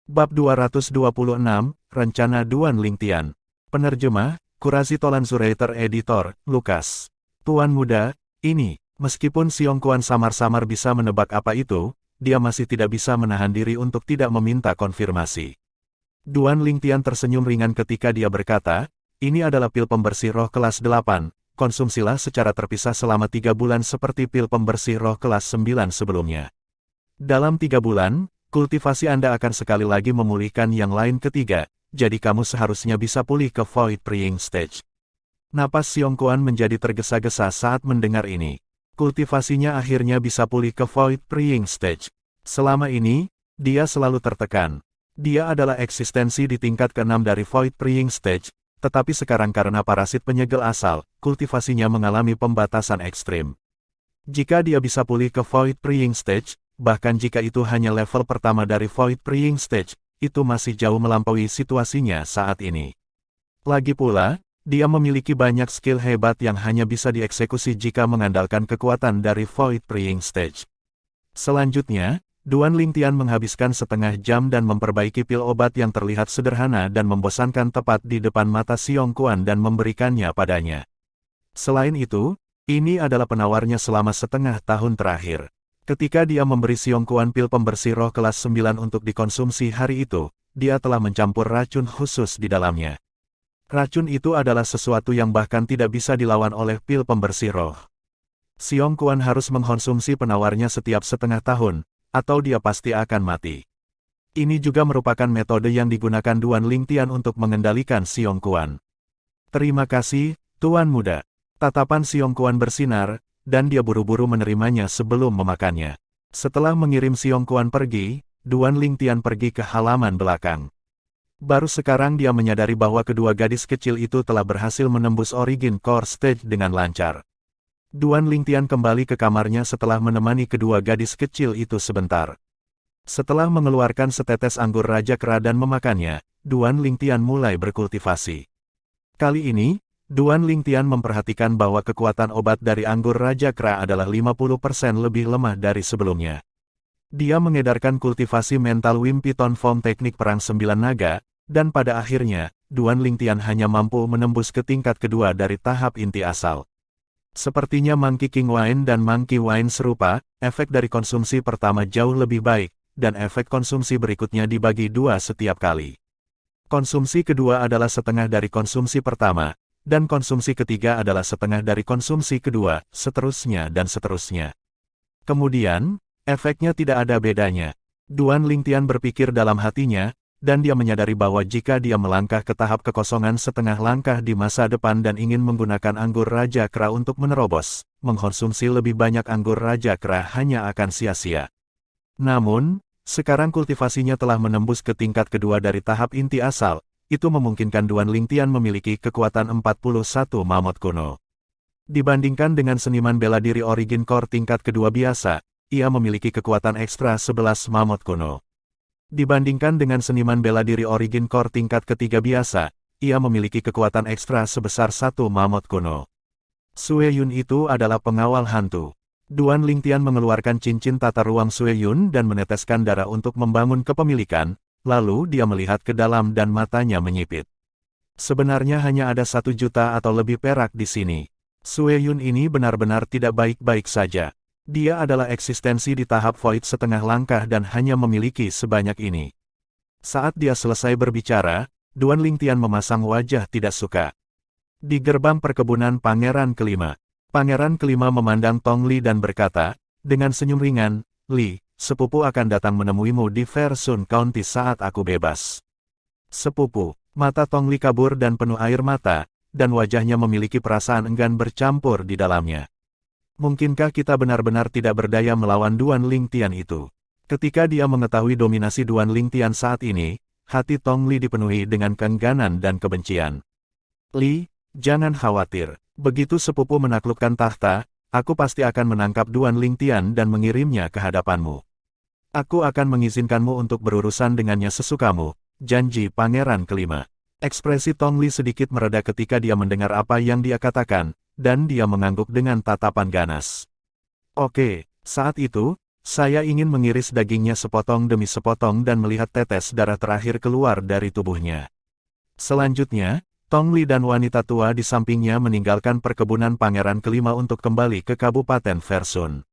Bab 226, Rencana Duan Lingtian. Penerjemah, Kurasi Tolanzurator Editor, Lukas. Tuan muda, ini, meskipun Siong Kuan samar-samar bisa menebak apa itu, dia masih tidak bisa menahan diri untuk tidak meminta konfirmasi. Duan Lingtian tersenyum ringan ketika dia berkata, ini adalah pil pembersih roh kelas 8, konsumsilah secara terpisah selama 3 bulan seperti pil pembersih roh kelas 9 sebelumnya. Dalam 3 bulan, kultivasi Anda akan sekali lagi memulihkan yang lain ketiga, jadi kamu seharusnya bisa pulih ke Void Praying Stage. Napas Siong Kuan menjadi tergesa-gesa saat mendengar ini. Kultivasinya akhirnya bisa pulih ke Void Praying Stage. Selama ini, dia selalu tertekan. Dia adalah eksistensi di tingkat ke-6 dari Void Praying Stage, tetapi sekarang karena parasit penyegel asal, kultivasinya mengalami pembatasan ekstrim. Jika dia bisa pulih ke Void Praying Stage, bahkan jika itu hanya level pertama dari Void Praying Stage, itu masih jauh melampaui situasinya saat ini. Lagi pula, dia memiliki banyak skill hebat yang hanya bisa dieksekusi jika mengandalkan kekuatan dari Void Praying Stage. Selanjutnya, Duan Lingtian menghabiskan setengah jam dan memperbaiki pil obat yang terlihat sederhana dan membosankan tepat di depan mata Siong Kuan dan memberikannya padanya. Selain itu, ini adalah penawarnya selama setengah tahun terakhir. Ketika dia memberi Siong Kuan pil pembersih roh kelas 9 untuk dikonsumsi hari itu, dia telah mencampur racun khusus di dalamnya. Racun itu adalah sesuatu yang bahkan tidak bisa dilawan oleh pil pembersih roh. Siong Kuan harus mengkonsumsi penawarnya setiap setengah tahun, atau dia pasti akan mati. Ini juga merupakan metode yang digunakan Duan Lingtian untuk mengendalikan Siong Kuan. Terima kasih, Tuan Muda. Tatapan Siong Kuan bersinar, dan dia buru-buru menerimanya sebelum memakannya. Setelah mengirim Siong Kuan pergi, Duan Lingtian pergi ke halaman belakang. Baru sekarang dia menyadari bahwa kedua gadis kecil itu telah berhasil menembus Origin Core Stage dengan lancar. Duan Lingtian kembali ke kamarnya setelah menemani kedua gadis kecil itu sebentar. Setelah mengeluarkan setetes anggur Raja Kera dan memakannya, Duan Lingtian mulai berkultivasi. Kali ini, Duan Lingtian memperhatikan bahwa kekuatan obat dari anggur Raja Kera adalah 50% lebih lemah dari sebelumnya. Dia mengedarkan kultivasi mental Wimpiton Form teknik perang 9 naga, dan pada akhirnya, Duan Lingtian hanya mampu menembus ke tingkat kedua dari tahap inti asal. Sepertinya Monkey King Wine dan Monkey Wine serupa, efek dari konsumsi pertama jauh lebih baik, dan efek konsumsi berikutnya dibagi 2 setiap kali. Konsumsi kedua adalah setengah dari konsumsi pertama, dan konsumsi ketiga adalah setengah dari konsumsi kedua, seterusnya dan seterusnya. Kemudian, efeknya tidak ada bedanya. Duan Lingtian berpikir dalam hatinya, dan dia menyadari bahwa jika dia melangkah ke tahap kekosongan setengah langkah di masa depan dan ingin menggunakan anggur Raja Kera untuk menerobos, mengkonsumsi lebih banyak anggur Raja Kera hanya akan sia-sia. Namun, sekarang kultivasinya telah menembus ke tingkat kedua dari tahap inti asal. Itu memungkinkan Duan Lingtian memiliki kekuatan 41 mamut kuno. Dibandingkan dengan seniman bela diri Origin Core tingkat kedua biasa, ia memiliki kekuatan ekstra 11 mamut kuno. Dibandingkan dengan seniman bela diri Origin Core tingkat ketiga biasa, ia memiliki kekuatan ekstra sebesar 1 mamut kuno. Sue Yun itu adalah pengawal hantu. Duan Lingtian mengeluarkan cincin tata ruang Sue Yun dan meneteskan darah untuk membangun kepemilikan. Lalu dia melihat ke dalam dan matanya menyipit. Sebenarnya hanya ada 1 juta atau lebih perak di sini. Sue Yun ini benar-benar tidak baik-baik saja. Dia adalah eksistensi di tahap void setengah langkah dan hanya memiliki sebanyak ini. Saat dia selesai berbicara, Duan Lingtian memasang wajah tidak suka. Di gerbang perkebunan Pangeran Kelima, Pangeran Kelima memandang Tong Li dan berkata, dengan senyum ringan, Li, sepupu akan datang menemuimu di Versun County saat aku bebas. Sepupu, mata Tong Li kabur dan penuh air mata, dan wajahnya memiliki perasaan enggan bercampur di dalamnya. Mungkinkah kita benar-benar tidak berdaya melawan Duan Lingtian itu? Ketika dia mengetahui dominasi Duan Lingtian saat ini, hati Tong Li dipenuhi dengan keengganan dan kebencian. Li, jangan khawatir. Begitu sepupu menaklukkan tahta, aku pasti akan menangkap Duan Lingtian dan mengirimnya ke hadapanmu. Aku akan mengizinkanmu untuk berurusan dengannya sesukamu, janji Pangeran Kelima. Ekspresi Tong Li sedikit mereda ketika dia mendengar apa yang dia katakan, dan dia mengangguk dengan tatapan ganas. Oke, saat itu, Saya ingin mengiris dagingnya sepotong demi sepotong dan melihat tetes darah terakhir keluar dari tubuhnya. Selanjutnya, Tong Li dan wanita tua di sampingnya meninggalkan perkebunan Pangeran Kelima untuk kembali ke Kabupaten Versun.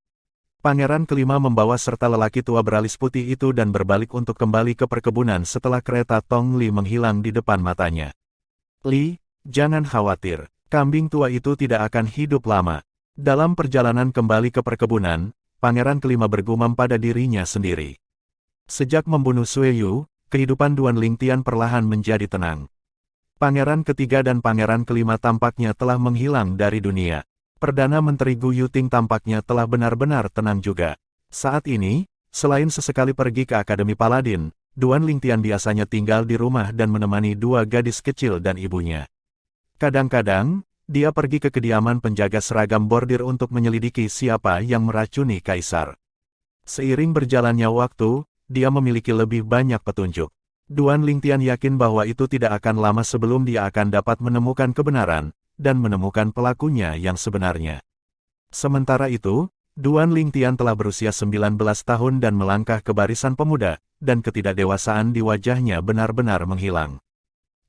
Pangeran Kelima membawa serta lelaki tua beralis putih itu dan berbalik untuk kembali ke perkebunan setelah kereta Tong Li menghilang di depan matanya. Li, jangan khawatir, kambing tua itu tidak akan hidup lama. Dalam perjalanan kembali ke perkebunan, Pangeran Kelima bergumam pada dirinya sendiri. Sejak membunuh Sue Yu, kehidupan Duan Lingtian perlahan menjadi tenang. Pangeran ketiga dan Pangeran kelima tampaknya telah menghilang dari dunia. Perdana Menteri Gu Yuting tampaknya telah benar-benar tenang juga. Saat ini, selain sesekali pergi ke Akademi Paladin, Duan Lingtian biasanya tinggal di rumah dan menemani dua gadis kecil dan ibunya. Kadang-kadang, dia pergi ke kediaman penjaga seragam bordir untuk menyelidiki siapa yang meracuni Kaisar. Seiring berjalannya waktu, dia memiliki lebih banyak petunjuk. Duan Lingtian yakin bahwa itu tidak akan lama sebelum dia akan dapat menemukan kebenaran, dan menemukan pelakunya yang sebenarnya. Sementara itu, Duan Lingtian telah berusia 19 tahun dan melangkah ke barisan pemuda, dan ketidakdewasaan di wajahnya benar-benar menghilang.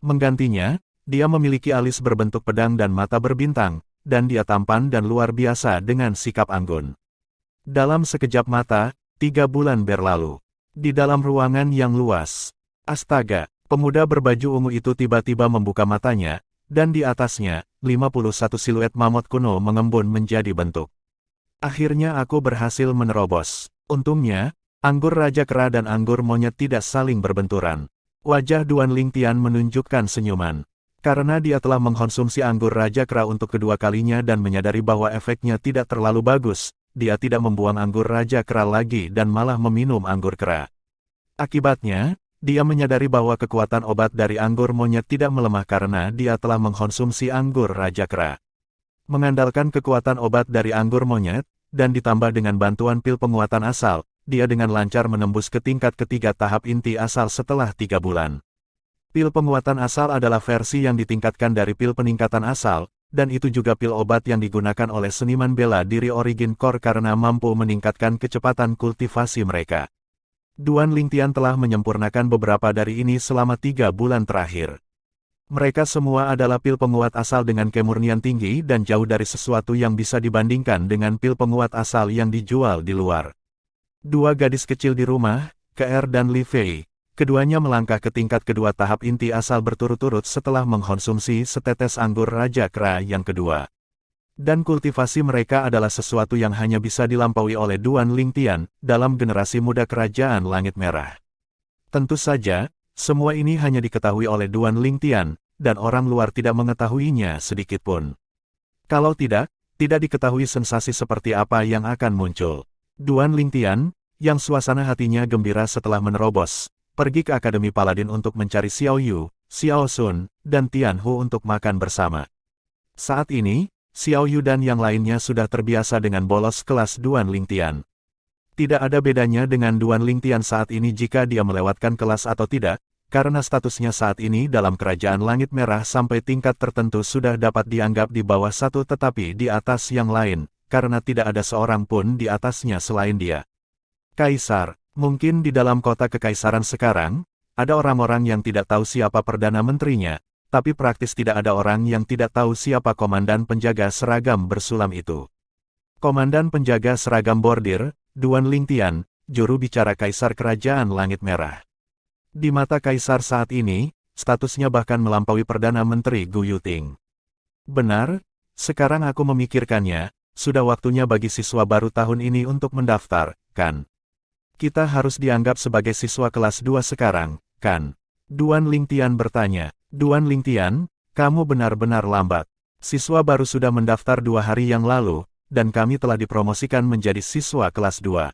Menggantinya, dia memiliki alis berbentuk pedang dan mata berbintang, dan dia tampan dan luar biasa dengan sikap anggun. Dalam sekejap mata, 3 bulan berlalu. Di dalam ruangan yang luas, astaga, pemuda berbaju ungu itu tiba-tiba membuka matanya, dan di atasnya, 51 siluet mamut kuno mengembun menjadi bentuk. Akhirnya aku berhasil menerobos. Untungnya, anggur Raja Kera dan anggur monyet tidak saling berbenturan. Wajah Duan Lingtian menunjukkan senyuman. Karena dia telah mengkonsumsi anggur Raja Kera untuk kedua kalinya dan menyadari bahwa efeknya tidak terlalu bagus, dia tidak membuang anggur Raja Kera lagi dan malah meminum anggur kera. Akibatnya, dia menyadari bahwa kekuatan obat dari anggur monyet tidak melemah karena dia telah mengkonsumsi anggur Raja Kera. Mengandalkan kekuatan obat dari anggur monyet, dan ditambah dengan bantuan pil penguatan asal, dia dengan lancar menembus ke tingkat ketiga tahap inti asal setelah 3 bulan. Pil penguatan asal adalah versi yang ditingkatkan dari pil peningkatan asal, dan itu juga pil obat yang digunakan oleh seniman bela diri Origin Core karena mampu meningkatkan kecepatan kultivasi mereka. Duan Lingtian telah menyempurnakan beberapa dari ini selama 3 bulan terakhir. Mereka semua adalah pil penguat asal dengan kemurnian tinggi dan jauh dari sesuatu yang bisa dibandingkan dengan pil penguat asal yang dijual di luar. 2 gadis kecil di rumah, Ke dan Li Fei, keduanya melangkah ke tingkat kedua tahap inti asal berturut-turut setelah mengkonsumsi setetes anggur Raja Kera yang kedua. Dan kultivasi mereka adalah sesuatu yang hanya bisa dilampaui oleh Duan Lingtian dalam generasi muda Kerajaan Langit Merah. Tentu saja, semua ini hanya diketahui oleh Duan Lingtian, dan orang luar tidak mengetahuinya sedikitpun. Kalau tidak diketahui sensasi seperti apa yang akan muncul. Duan Lingtian, yang suasana hatinya gembira setelah menerobos, pergi ke Akademi Paladin untuk mencari Xiao Yu, Xiao Sun, dan Tian Hu untuk makan bersama. Saat ini, Xiao Yu dan yang lainnya sudah terbiasa dengan bolos kelas Duan Lingtian. Tidak ada bedanya dengan Duan Lingtian saat ini jika dia melewatkan kelas atau tidak, karena statusnya saat ini dalam Kerajaan Langit Merah sampai tingkat tertentu sudah dapat dianggap di bawah satu tetapi di atas yang lain, karena tidak ada seorang pun di atasnya selain dia. Kaisar, mungkin di dalam kota kekaisaran sekarang, ada orang-orang yang tidak tahu siapa Perdana Menterinya, tapi praktis tidak ada orang yang tidak tahu siapa Komandan Penjaga Seragam Bersulam itu. Komandan Penjaga Seragam Bordir, Duan Lingtian, juru bicara Kaisar Kerajaan Langit Merah. Di mata Kaisar saat ini, statusnya bahkan melampaui Perdana Menteri Gu Yuting. Benar, sekarang aku memikirkannya, sudah waktunya bagi siswa baru tahun ini untuk mendaftar, kan? Kita harus dianggap sebagai siswa kelas 2 sekarang, kan? Duan Lingtian bertanya. Duan Lingtian, kamu benar-benar lambat. Siswa baru sudah mendaftar 2 hari yang lalu, dan kami telah dipromosikan menjadi siswa kelas 2.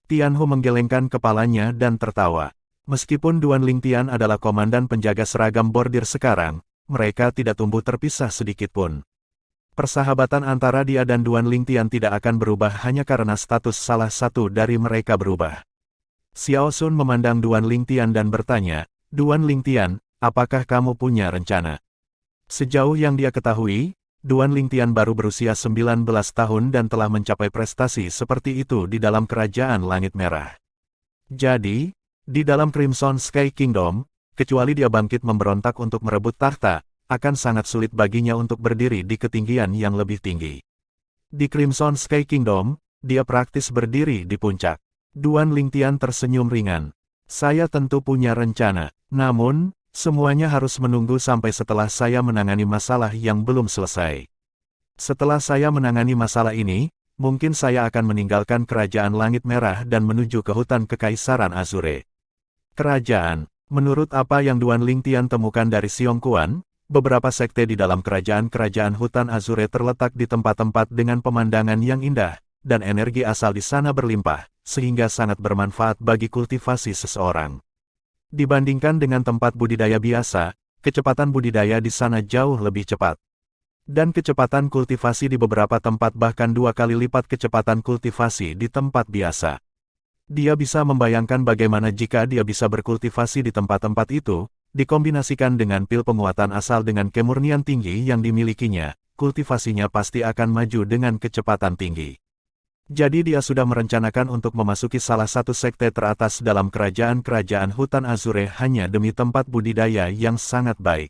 Tian Hu menggelengkan kepalanya dan tertawa. Meskipun Duan Lingtian adalah komandan penjaga seragam bordir sekarang, mereka tidak tumbuh terpisah sedikitpun. Persahabatan antara dia dan Duan Lingtian tidak akan berubah hanya karena status salah satu dari mereka berubah. Xiao Sun memandang Duan Lingtian dan bertanya, Duan Lingtian, apakah kamu punya rencana? Sejauh yang dia ketahui, Duan Lingtian baru berusia 19 tahun dan telah mencapai prestasi seperti itu di dalam Kerajaan Langit Merah. Jadi, di dalam Crimson Sky Kingdom, kecuali dia bangkit memberontak untuk merebut takhta, akan sangat sulit baginya untuk berdiri di ketinggian yang lebih tinggi. Di Crimson Sky Kingdom, dia praktis berdiri di puncak. Duan Lingtian tersenyum ringan. Saya tentu punya rencana, namun, semuanya harus menunggu sampai setelah saya menangani masalah yang belum selesai. Setelah saya menangani masalah ini, mungkin saya akan meninggalkan Kerajaan Langit Merah dan menuju ke hutan Kekaisaran Azure. Kerajaan, menurut apa yang Duan Lingtian temukan dari Siong Kuan, beberapa sekte di dalam kerajaan-kerajaan hutan Azure terletak di tempat-tempat dengan pemandangan yang indah, dan energi asal di sana berlimpah, sehingga sangat bermanfaat bagi kultivasi seseorang. Dibandingkan dengan tempat budidaya biasa, kecepatan budidaya di sana jauh lebih cepat. Dan kecepatan kultivasi di beberapa tempat bahkan 2 kali lipat kecepatan kultivasi di tempat biasa. Dia bisa membayangkan bagaimana jika dia bisa berkultivasi di tempat-tempat itu, dikombinasikan dengan pil penguatan asal dengan kemurnian tinggi yang dimilikinya, kultivasinya pasti akan maju dengan kecepatan tinggi. Jadi dia sudah merencanakan untuk memasuki salah satu sekte teratas dalam kerajaan-kerajaan hutan Azure hanya demi tempat budidaya yang sangat baik.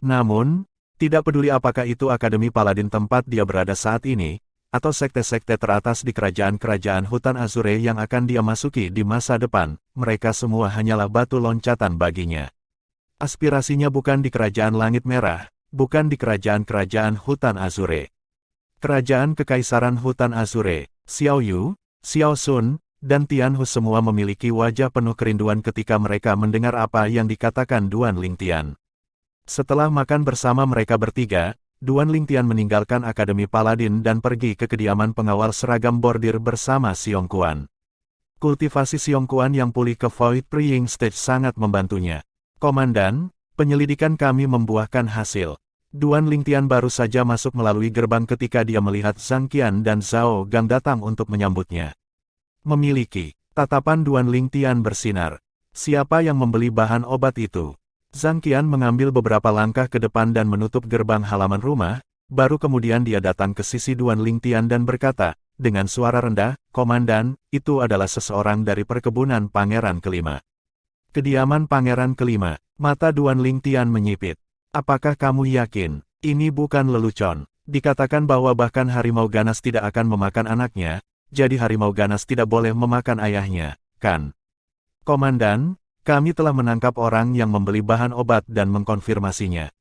Namun, tidak peduli apakah itu Akademi Paladin tempat dia berada saat ini, atau sekte-sekte teratas di kerajaan-kerajaan hutan Azure yang akan dia masuki di masa depan, mereka semua hanyalah batu loncatan baginya. Aspirasinya bukan di Kerajaan Langit Merah, bukan di kerajaan-kerajaan hutan Azure. Kerajaan Kekaisaran Hutan Azure, Xiao Yu, Xiao Sun, dan Tianhu semua memiliki wajah penuh kerinduan ketika mereka mendengar apa yang dikatakan Duan Lingtian. Setelah makan bersama mereka bertiga, Duan Lingtian meninggalkan Akademi Paladin dan pergi ke kediaman pengawal seragam bordir bersama Siong Kuan. Kultivasi Siong Kuan yang pulih ke Void Praying Stage sangat membantunya. Komandan, penyelidikan kami membuahkan hasil. Duan Lingtian baru saja masuk melalui gerbang ketika dia melihat Zhang Qian dan Zhao Gang datang untuk menyambutnya. Memiliki, tatapan Duan Lingtian bersinar. Siapa yang membeli bahan obat itu? Zhang Qian mengambil beberapa langkah ke depan dan menutup gerbang halaman rumah, baru kemudian dia datang ke sisi Duan Lingtian dan berkata, dengan suara rendah, "Komandan, itu adalah seseorang dari perkebunan Pangeran Kelima." Kediaman Pangeran Kelima, mata Duan Lingtian menyipit. Apakah kamu yakin? Ini bukan lelucon. Dikatakan bahwa bahkan harimau ganas tidak akan memakan anaknya, jadi harimau ganas tidak boleh memakan ayahnya, kan? Komandan, kami telah menangkap orang yang membeli bahan obat dan mengkonfirmasinya.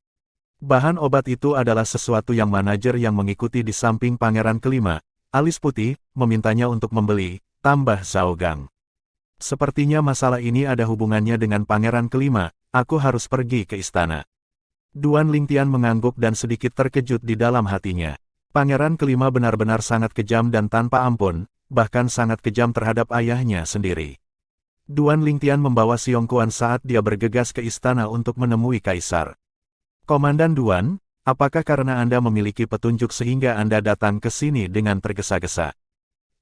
Bahan obat itu adalah sesuatu yang manajer yang mengikuti di samping Pangeran Kelima, alis putih, memintanya untuk membeli, tambah Zhao Gang. Sepertinya masalah ini ada hubungannya dengan Pangeran Kelima, aku harus pergi ke istana. Duan Lingtian mengangguk dan sedikit terkejut di dalam hatinya. Pangeran Kelima benar-benar sangat kejam dan tanpa ampun, bahkan sangat kejam terhadap ayahnya sendiri. Duan Lingtian membawa Siong Kuan saat dia bergegas ke istana untuk menemui Kaisar. Komandan Duan, apakah karena Anda memiliki petunjuk sehingga Anda datang ke sini dengan tergesa-gesa?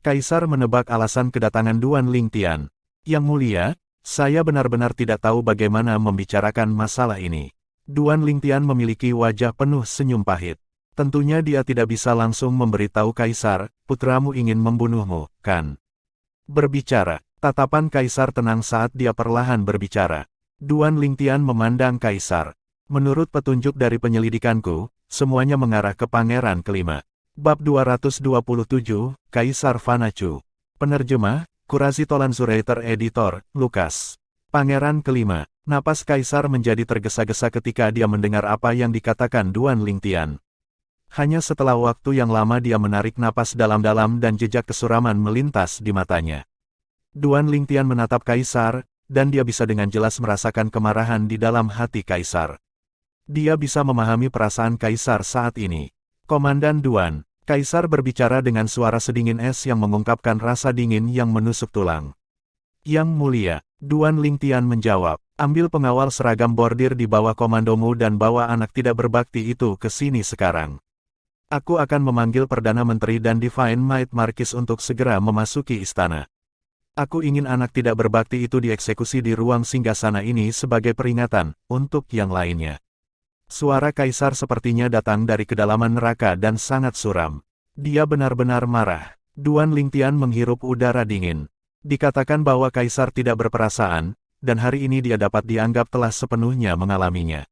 Kaisar menebak alasan kedatangan Duan Lingtian. Yang mulia, saya benar-benar tidak tahu bagaimana membicarakan masalah ini. Duan Lingtian memiliki wajah penuh senyum pahit. Tentunya dia tidak bisa langsung memberitahu Kaisar, putramu ingin membunuhmu, kan? Berbicara, tatapan Kaisar tenang saat dia perlahan berbicara. Duan Lingtian memandang Kaisar. Menurut petunjuk dari penyelidikanku, semuanya mengarah ke Pangeran Kelima. Bab 227, Kaisar Fanachu. Penerjemah, Kurazi Tolanzurator Editor, Lukas. Pangeran Kelima. Napas Kaisar menjadi tergesa-gesa ketika dia mendengar apa yang dikatakan Duan Lingtian. Hanya setelah waktu yang lama dia menarik napas dalam-dalam dan jejak kesuraman melintas di matanya. Duan Lingtian menatap Kaisar, dan dia bisa dengan jelas merasakan kemarahan di dalam hati Kaisar. Dia bisa memahami perasaan Kaisar saat ini. Komandan Duan, Kaisar berbicara dengan suara sedingin es yang mengungkapkan rasa dingin yang menusuk tulang. Yang mulia, Duan Lingtian menjawab. Ambil pengawal seragam bordir di bawah komandomu dan bawa anak tidak berbakti itu ke sini sekarang. Aku akan memanggil Perdana Menteri dan Divine Might Marquis untuk segera memasuki istana. Aku ingin anak tidak berbakti itu dieksekusi di ruang singgasana ini sebagai peringatan, untuk yang lainnya. Suara kaisar sepertinya datang dari kedalaman neraka dan sangat suram. Dia benar-benar marah. Duan Lingtian menghirup udara dingin. Dikatakan bahwa kaisar tidak berperasaan, dan hari ini dia dapat dianggap telah sepenuhnya mengalaminya.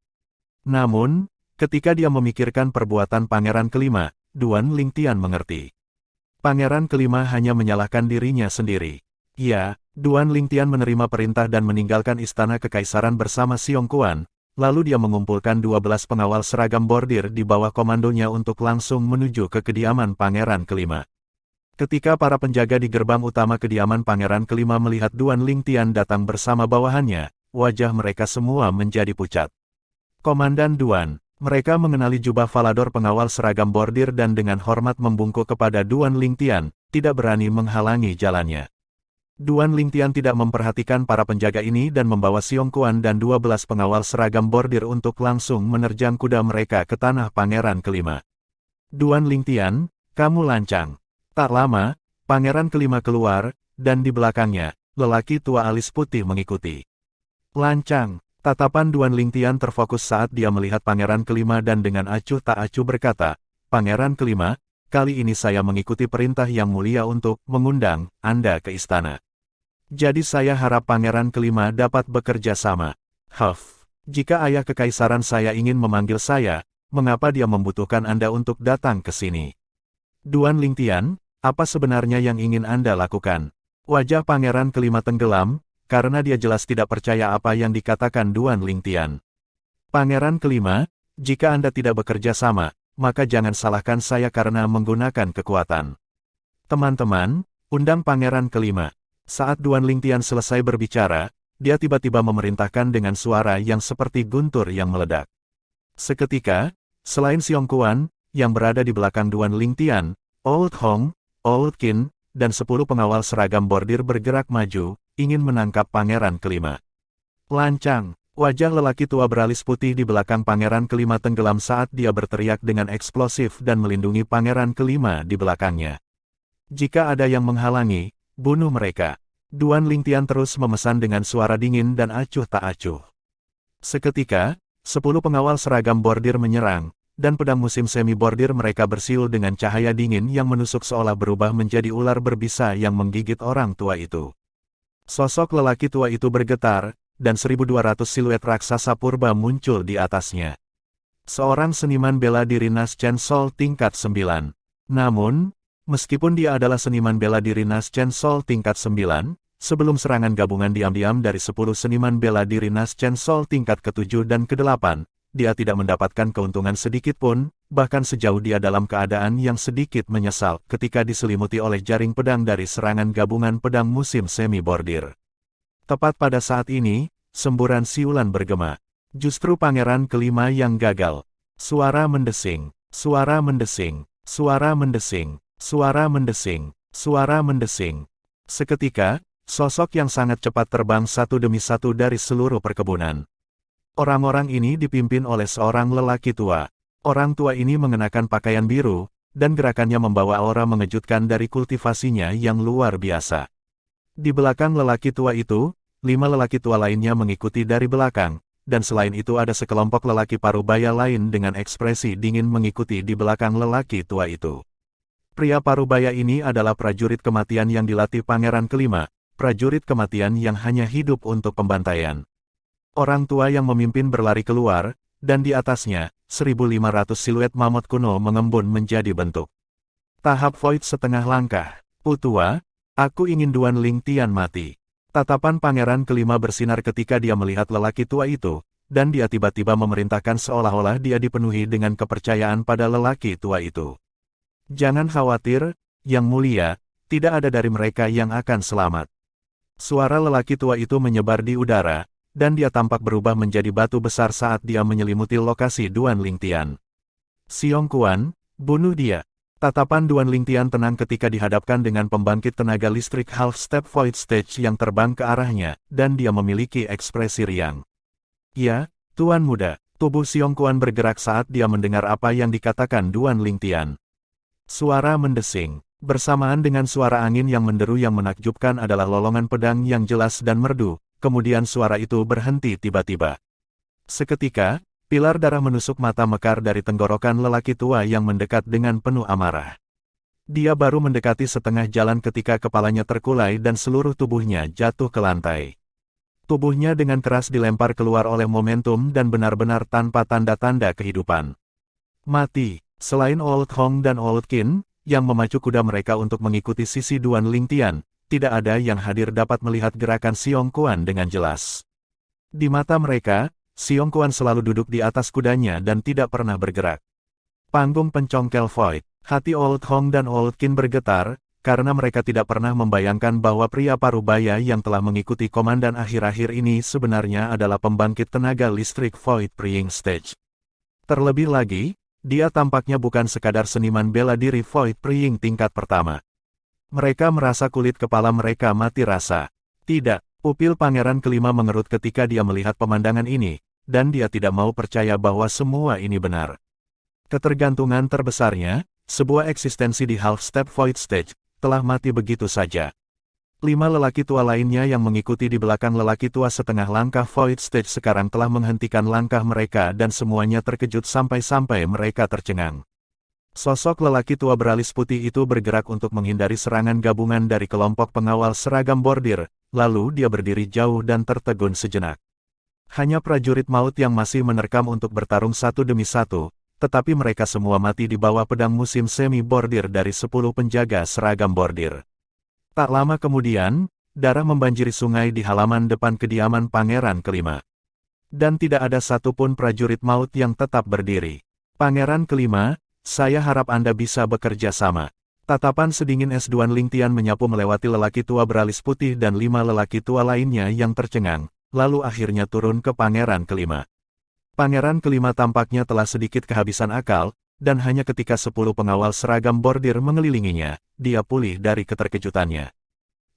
Namun, ketika dia memikirkan perbuatan pangeran kelima, Duan Lingtian mengerti. Pangeran kelima hanya menyalahkan dirinya sendiri. Ya, Duan Lingtian menerima perintah dan meninggalkan istana kekaisaran bersama Xiong Quan. Lalu dia mengumpulkan 12 pengawal seragam bordir di bawah komandonya untuk langsung menuju ke kediaman pangeran kelima. Ketika para penjaga di gerbang utama kediaman pangeran kelima melihat Duan Lingtian datang bersama bawahannya, wajah mereka semua menjadi pucat. Komandan Duan, mereka mengenali jubah Falador pengawal seragam bordir dan dengan hormat membungkuk kepada Duan Lingtian, tidak berani menghalangi jalannya. Duan Lingtian tidak memperhatikan para penjaga ini dan membawa Xiong Quan dan 12 pengawal seragam bordir untuk langsung menerjang kuda mereka ke tanah pangeran kelima. Duan Lingtian, kamu lancang. Tak lama, pangeran kelima keluar, dan di belakangnya, lelaki tua alis putih mengikuti. Lancang, tatapan Duan Lingtian terfokus saat dia melihat pangeran kelima dan dengan acuh tak acuh berkata, Pangeran kelima, kali ini saya mengikuti perintah yang mulia untuk mengundang Anda ke istana. Jadi saya harap pangeran kelima dapat bekerja sama. Jika ayah kekaisaran saya ingin memanggil saya, mengapa dia membutuhkan Anda untuk datang ke sini? Duan Lingtian, apa sebenarnya yang ingin Anda lakukan? Wajah pangeran kelima tenggelam, karena dia jelas tidak percaya apa yang dikatakan Duan Lingtian. Pangeran kelima, jika Anda tidak bekerja sama, maka jangan salahkan saya karena menggunakan kekuatan. Teman-teman, undang pangeran kelima. Saat Duan Lingtian selesai berbicara, dia tiba-tiba memerintahkan dengan suara yang seperti guntur yang meledak. Seketika, selain Xiong Quan, yang berada di belakang Duan Lingtian, Old Hong, Old Qin, dan 10 pengawal seragam bordir bergerak maju, ingin menangkap pangeran kelima. Lancang, wajah lelaki tua beralis putih di belakang pangeran kelima tenggelam saat dia berteriak dengan eksplosif dan melindungi pangeran kelima di belakangnya. Jika ada yang menghalangi, bunuh mereka. Duan Lingtian terus memesan dengan suara dingin dan acuh tak acuh. Seketika, 10 pengawal seragam bordir menyerang, dan pedang musim semi bordir mereka bersiul dengan cahaya dingin yang menusuk seolah berubah menjadi ular berbisa yang menggigit orang tua itu. Sosok lelaki tua itu bergetar, dan 1.200 siluet raksasa purba muncul di atasnya. Seorang seniman bela diri Nas Chen Sol tingkat 9. Namun, meskipun dia adalah seniman bela diri Nas Chen Sol tingkat 9, sebelum serangan gabungan diam-diam dari 10 seniman bela diri Nas Chen Sol tingkat ke-7 dan ke-8, dia tidak mendapatkan keuntungan sedikit pun, bahkan sejauh dia dalam keadaan yang sedikit menyesal ketika diselimuti oleh jaring pedang dari serangan gabungan pedang musim semi bordir. Tepat pada saat ini, semburan siulan bergema. Justru pangeran kelima yang gagal. Suara mendesing, suara mendesing, suara mendesing. Suara mendesing, suara mendesing. Seketika, sosok yang sangat cepat terbang satu demi satu dari seluruh perkebunan. Orang-orang ini dipimpin oleh seorang lelaki tua. Orang tua ini mengenakan pakaian biru, dan gerakannya membawa aura mengejutkan dari kultivasinya yang luar biasa. Di belakang lelaki tua itu, 5 lelaki tua lainnya mengikuti dari belakang, dan selain itu ada sekelompok lelaki parubaya lain dengan ekspresi dingin mengikuti di belakang lelaki tua itu. Pria parubaya ini adalah prajurit kematian yang dilatih pangeran kelima, prajurit kematian yang hanya hidup untuk pembantaian. Orang tua yang memimpin berlari keluar, dan di atasnya, 1.500 siluet mamut kuno mengembun menjadi bentuk. Tahap Void setengah langkah. Putua, aku ingin Duan Lingtian mati. Tatapan pangeran kelima bersinar ketika dia melihat lelaki tua itu, dan dia tiba-tiba memerintahkan seolah-olah dia dipenuhi dengan kepercayaan pada lelaki tua itu. Jangan khawatir, Yang Mulia, tidak ada dari mereka yang akan selamat. Suara lelaki tua itu menyebar di udara, dan dia tampak berubah menjadi batu besar saat dia menyelimuti lokasi Duan Lingtian. Xiong Quan, bunuh dia. Tatapan Duan Lingtian tenang ketika dihadapkan dengan pembangkit tenaga listrik half-step void stage yang terbang ke arahnya, dan dia memiliki ekspresi riang. Ya, Tuan Muda, tubuh Xiong Quan bergerak saat dia mendengar apa yang dikatakan Duan Lingtian. Suara mendesing, bersamaan dengan suara angin yang menderu yang menakjubkan adalah lolongan pedang yang jelas dan merdu, kemudian suara itu berhenti tiba-tiba. Seketika, Pilar darah menusuk mata mekar dari tenggorokan lelaki tua yang mendekat dengan penuh amarah. Dia baru mendekati setengah jalan ketika kepalanya terkulai dan seluruh tubuhnya jatuh ke lantai. Tubuhnya dengan keras dilempar keluar oleh momentum dan benar-benar tanpa tanda-tanda kehidupan. Mati. Selain Old Hong dan Old Qin, yang memacu kuda mereka untuk mengikuti sisi Duan Lingtian, tidak ada yang hadir dapat melihat gerakan Xiong Quan dengan jelas. Di mata mereka, Xiong Quan selalu duduk di atas kudanya dan tidak pernah bergerak. Panggung pencongkel Void. Hati Old Hong dan Old Qin bergetar, karena mereka tidak pernah membayangkan bahwa pria parubaya yang telah mengikuti komandan akhir-akhir ini sebenarnya adalah pembangkit tenaga listrik Void Praying Stage. Terlebih lagi, dia tampaknya bukan sekadar seniman bela diri Void Praying tingkat pertama. Mereka merasa kulit kepala mereka mati rasa. Tidak, pupil pangeran kelima mengerut ketika dia melihat pemandangan ini, dan dia tidak mau percaya bahwa semua ini benar. Ketergantungan terbesarnya, sebuah eksistensi di Half-Step Void Stage, telah mati begitu saja. 5 lelaki tua lainnya yang mengikuti di belakang lelaki tua setengah langkah Void Stage sekarang telah menghentikan langkah mereka dan semuanya terkejut sampai-sampai mereka tercengang. Sosok lelaki tua beralis putih itu bergerak untuk menghindari serangan gabungan dari kelompok pengawal seragam bordir, lalu dia berdiri jauh dan tertegun sejenak. Hanya prajurit maut yang masih menerkam untuk bertarung satu demi satu, tetapi mereka semua mati di bawah pedang musim semi bordir dari 10 penjaga seragam bordir. Tak lama kemudian, darah membanjiri sungai di halaman depan kediaman pangeran kelima. Dan tidak ada satupun prajurit maut yang tetap berdiri. Pangeran kelima, saya harap Anda bisa bekerja sama. Tatapan sedingin es Duan Lingtian menyapu melewati lelaki tua beralis putih dan 5 lelaki tua lainnya yang tercengang, lalu akhirnya turun ke pangeran kelima. Pangeran kelima tampaknya telah sedikit kehabisan akal, dan hanya ketika 10 pengawal seragam bordir mengelilinginya, dia pulih dari keterkejutannya.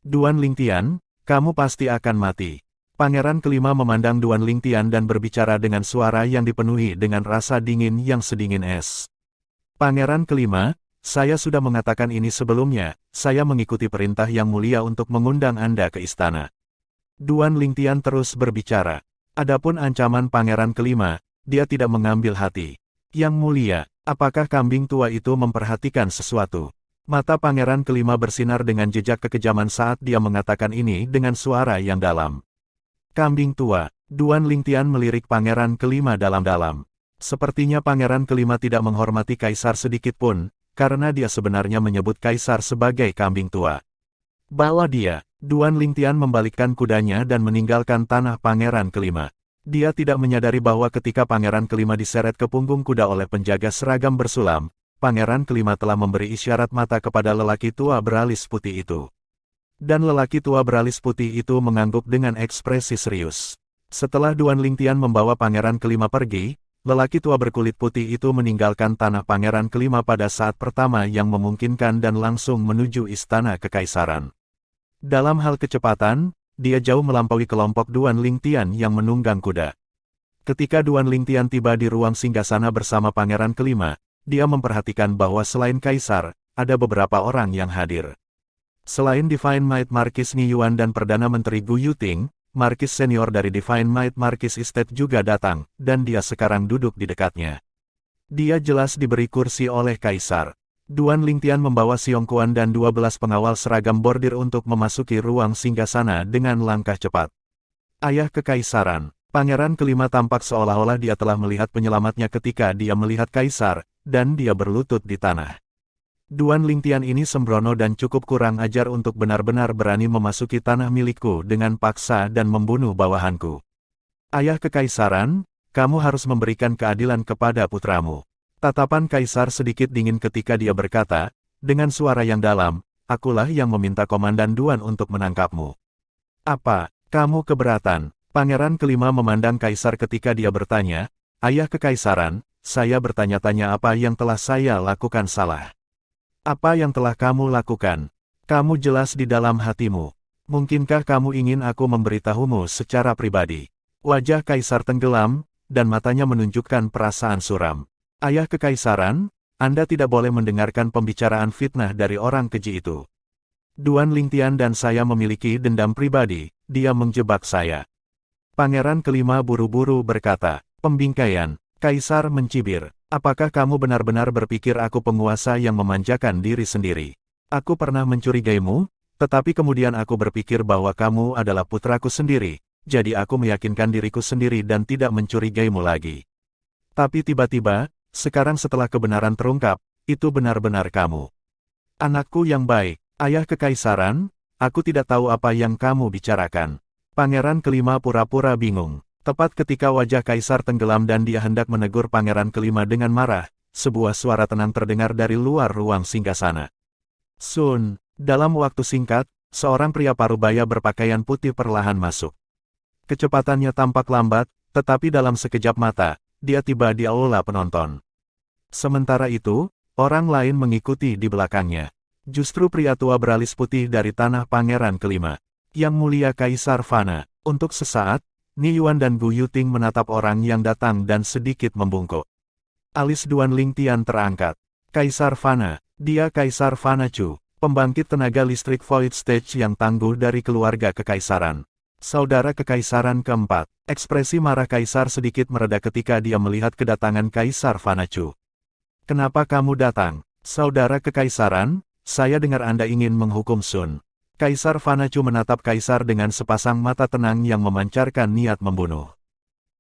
Duan Lingtian, kamu pasti akan mati. Pangeran kelima memandang Duan Lingtian dan berbicara dengan suara yang dipenuhi dengan rasa dingin yang sedingin es. Pangeran kelima, saya sudah mengatakan ini sebelumnya, saya mengikuti perintah yang mulia untuk mengundang Anda ke istana. Duan Lingtian terus berbicara. Adapun ancaman pangeran kelima, dia tidak mengambil hati. Yang mulia, apakah kambing tua itu memperhatikan sesuatu? Mata pangeran kelima bersinar dengan jejak kekejaman saat dia mengatakan ini dengan suara yang dalam. Kambing tua, Duan Lingtian melirik pangeran kelima dalam-dalam. Sepertinya pangeran kelima tidak menghormati kaisar sedikit pun, karena dia sebenarnya menyebut kaisar sebagai kambing tua. Bawa dia. Duan Lingtian membalikkan kudanya dan meninggalkan tanah pangeran kelima. Dia tidak menyadari bahwa ketika pangeran kelima diseret ke punggung kuda oleh penjaga seragam bersulam, pangeran kelima telah memberi isyarat mata kepada lelaki tua beralis putih itu. Dan lelaki tua beralis putih itu mengangguk dengan ekspresi serius. Setelah Duan Lingtian membawa pangeran kelima pergi, lelaki tua berkulit putih itu meninggalkan tanah pangeran kelima pada saat pertama yang memungkinkan dan langsung menuju istana kekaisaran. Dalam hal kecepatan, dia jauh melampaui kelompok Duan Lingtian yang menunggang kuda. Ketika Duan Lingtian tiba di ruang singgasana bersama pangeran kelima, dia memperhatikan bahwa selain kaisar, ada beberapa orang yang hadir. Selain Divine Might Marquis Ni Yuan dan Perdana Menteri Gu Yuting, Marquis senior dari Divine Might Marquis Estate juga datang, dan dia sekarang duduk di dekatnya. Dia jelas diberi kursi oleh kaisar. Duan Lingtian membawa Xiong Quan dan 12 pengawal seragam bordir untuk memasuki ruang singgasana dengan langkah cepat. Ayah kekaisaran, pangeran kelima tampak seolah-olah dia telah melihat penyelamatnya ketika dia melihat kaisar, dan dia berlutut di tanah. Duan Lingtian ini sembrono dan cukup kurang ajar untuk benar-benar berani memasuki tanah milikku dengan paksa dan membunuh bawahanku. Ayah kekaisaran, kamu harus memberikan keadilan kepada putramu. Tatapan kaisar sedikit dingin ketika dia berkata, dengan suara yang dalam, akulah yang meminta komandan Duan untuk menangkapmu. Apa, kamu keberatan? Pangeran kelima memandang kaisar ketika dia bertanya, ayah kekaisaran, saya bertanya-tanya apa yang telah saya lakukan salah. Apa yang telah kamu lakukan? Kamu jelas di dalam hatimu. Mungkinkah kamu ingin aku memberitahumu secara pribadi? Wajah kaisar tenggelam, dan matanya menunjukkan perasaan suram. Ayah kekaisaran, Anda tidak boleh mendengarkan pembicaraan fitnah dari orang keji itu. Duan Lingtian dan saya memiliki dendam pribadi, dia menjebak saya. Pangeran kelima buru-buru berkata, Pembingkaian. Kaisar mencibir. Apakah kamu benar-benar berpikir aku penguasa yang memanjakan diri sendiri? Aku pernah mencurigaimu, tetapi kemudian aku berpikir bahwa kamu adalah putraku sendiri, jadi aku meyakinkan diriku sendiri dan tidak mencurigaimu lagi. Tapi tiba-tiba, sekarang setelah kebenaran terungkap, itu benar-benar kamu. Anakku yang baik, ayah kekaisaran, aku tidak tahu apa yang kamu bicarakan. Pangeran kelima pura-pura bingung. Tepat ketika wajah kaisar tenggelam dan dia hendak menegur pangeran kelima dengan marah, sebuah suara tenang terdengar dari luar ruang singgasana. Sun, dalam waktu singkat, seorang pria parubaya berpakaian putih perlahan masuk. Kecepatannya tampak lambat, tetapi dalam sekejap mata, dia tiba di aula penonton. Sementara itu, orang lain mengikuti di belakangnya. Justru pria tua beralis putih dari tanah pangeran kelima. Yang mulia Kaisar Fana. Untuk sesaat, Ni Yuan dan Gu Yuting menatap orang yang datang dan sedikit membungkuk. Alis Duan Lingtian terangkat. Kaisar Fana, dia Kaisar Fana Chu, pembangkit tenaga listrik Void Stage yang tangguh dari keluarga kekaisaran. Saudara kekaisaran keempat. Ekspresi marah kaisar sedikit mereda ketika dia melihat kedatangan Kaisar Fana Chu. Kenapa kamu datang? Saudara kekaisaran, saya dengar Anda ingin menghukum Sun. Kaisar Fana Chu menatap kaisar dengan sepasang mata tenang yang memancarkan niat membunuh.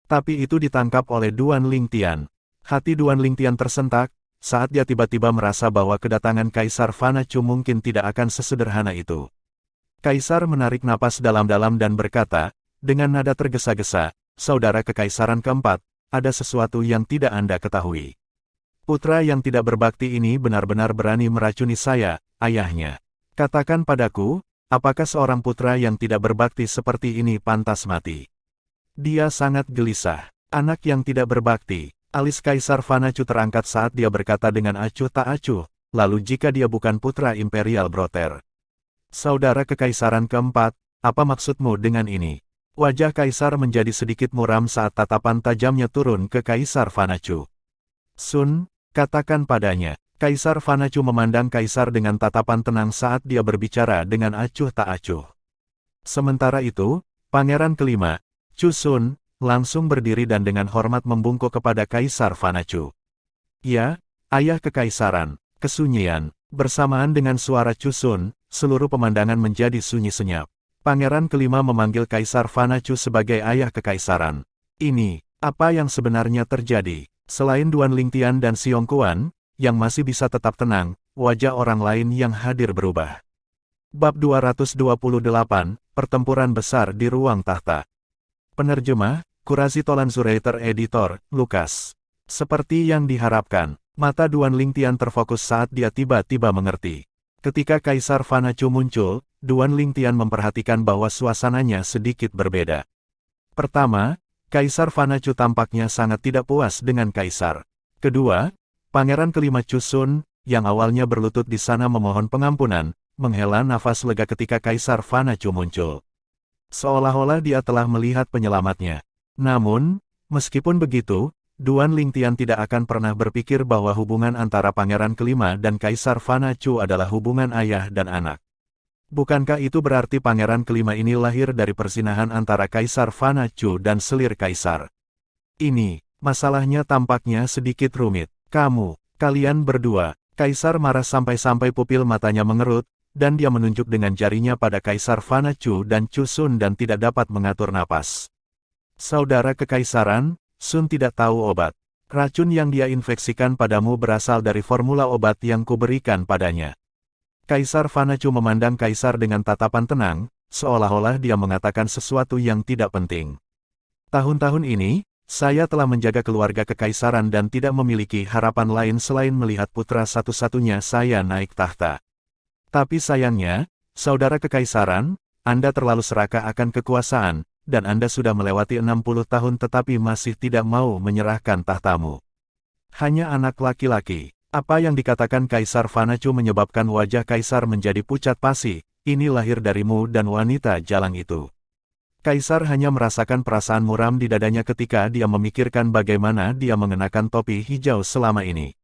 Tapi itu ditangkap oleh Duan Lingtian. Hati Duan Lingtian tersentak, saat dia tiba-tiba merasa bahwa kedatangan Kaisar Fana Chu mungkin tidak akan sesederhana itu. Kaisar menarik napas dalam-dalam dan berkata, dengan nada tergesa-gesa, saudara kekaisaran keempat, ada sesuatu yang tidak Anda ketahui. Putra yang tidak berbakti ini benar-benar berani meracuni saya, ayahnya. Katakan padaku, apakah seorang putra yang tidak berbakti seperti ini pantas mati? Dia sangat gelisah. Anak yang tidak berbakti. Alis Kaisar Fana Chu terangkat saat dia berkata dengan acuh tak acuh, lalu jika dia bukan putra Imperial Broter. Saudara kekaisaran keempat, apa maksudmu dengan ini? Wajah kaisar menjadi sedikit muram saat tatapan tajamnya turun ke Kaisar Fana Chu. Sun, katakan padanya. Kaisar Fana Chu memandang kaisar dengan tatapan tenang saat dia berbicara dengan acuh tak acuh. Sementara itu, pangeran kelima, Chu Sun, langsung berdiri dan dengan hormat membungkuk kepada Kaisar Fana Chu. Ya, ayah kekaisaran, kesunyian. Bersamaan dengan suara Chu Sun, seluruh pemandangan menjadi sunyi senyap. Pangeran kelima memanggil Kaisar Fana Chu sebagai ayah kekaisaran. Ini, apa yang sebenarnya terjadi? Selain Duan Lingtian dan Xiong Kuan, yang masih bisa tetap tenang, wajah orang lain yang hadir berubah. Bab 228, Pertempuran Besar di Ruang Tahta. Penerjemah, Kurasi Tolanzurator Editor, Lukas. Seperti yang diharapkan, mata Duan Lingtian terfokus saat dia tiba-tiba mengerti. Ketika Kaisar Fana Chu muncul, Duan Lingtian memperhatikan bahwa suasananya sedikit berbeda. Pertama, Kaisar Fana Chu tampaknya sangat tidak puas dengan Kaisar. Kedua, Pangeran kelima Chu Sun, yang awalnya berlutut di sana memohon pengampunan, menghela nafas lega ketika Kaisar Fana Chu muncul. Seolah-olah dia telah melihat penyelamatnya. Namun, meskipun begitu, Duan Lingtian tidak akan pernah berpikir bahwa hubungan antara Pangeran kelima dan Kaisar Fana Chu adalah hubungan ayah dan anak. Bukankah itu berarti Pangeran kelima ini lahir dari persinahan antara Kaisar Fana Chu dan selir Kaisar? Ini, masalahnya tampaknya sedikit rumit. Kalian berdua. Kaisar marah sampai-sampai pupil matanya mengerut, dan dia menunjuk dengan jarinya pada Kaisar Fana Chu dan Chu Sun dan tidak dapat mengatur napas. Saudara kekaisaran, Sun tidak tahu obat. Racun yang dia infeksikan padamu berasal dari formula obat yang kuberikan padanya. Kaisar Fana Chu memandang Kaisar dengan tatapan tenang, seolah-olah dia mengatakan sesuatu yang tidak penting. Tahun-tahun ini, saya telah menjaga keluarga kekaisaran dan tidak memiliki harapan lain selain melihat putra satu-satunya saya naik tahta. Tapi sayangnya, saudara kekaisaran, Anda terlalu serakah akan kekuasaan, dan Anda sudah melewati 60 tahun tetapi masih tidak mau menyerahkan tahtamu. Hanya anak laki-laki. Apa yang dikatakan Kaisar Fana Chu menyebabkan wajah Kaisar menjadi pucat pasi, ini lahir darimu dan wanita jalang itu. Kaisar hanya merasakan perasaan muram di dadanya ketika dia memikirkan bagaimana dia mengenakan topi hijau selama ini.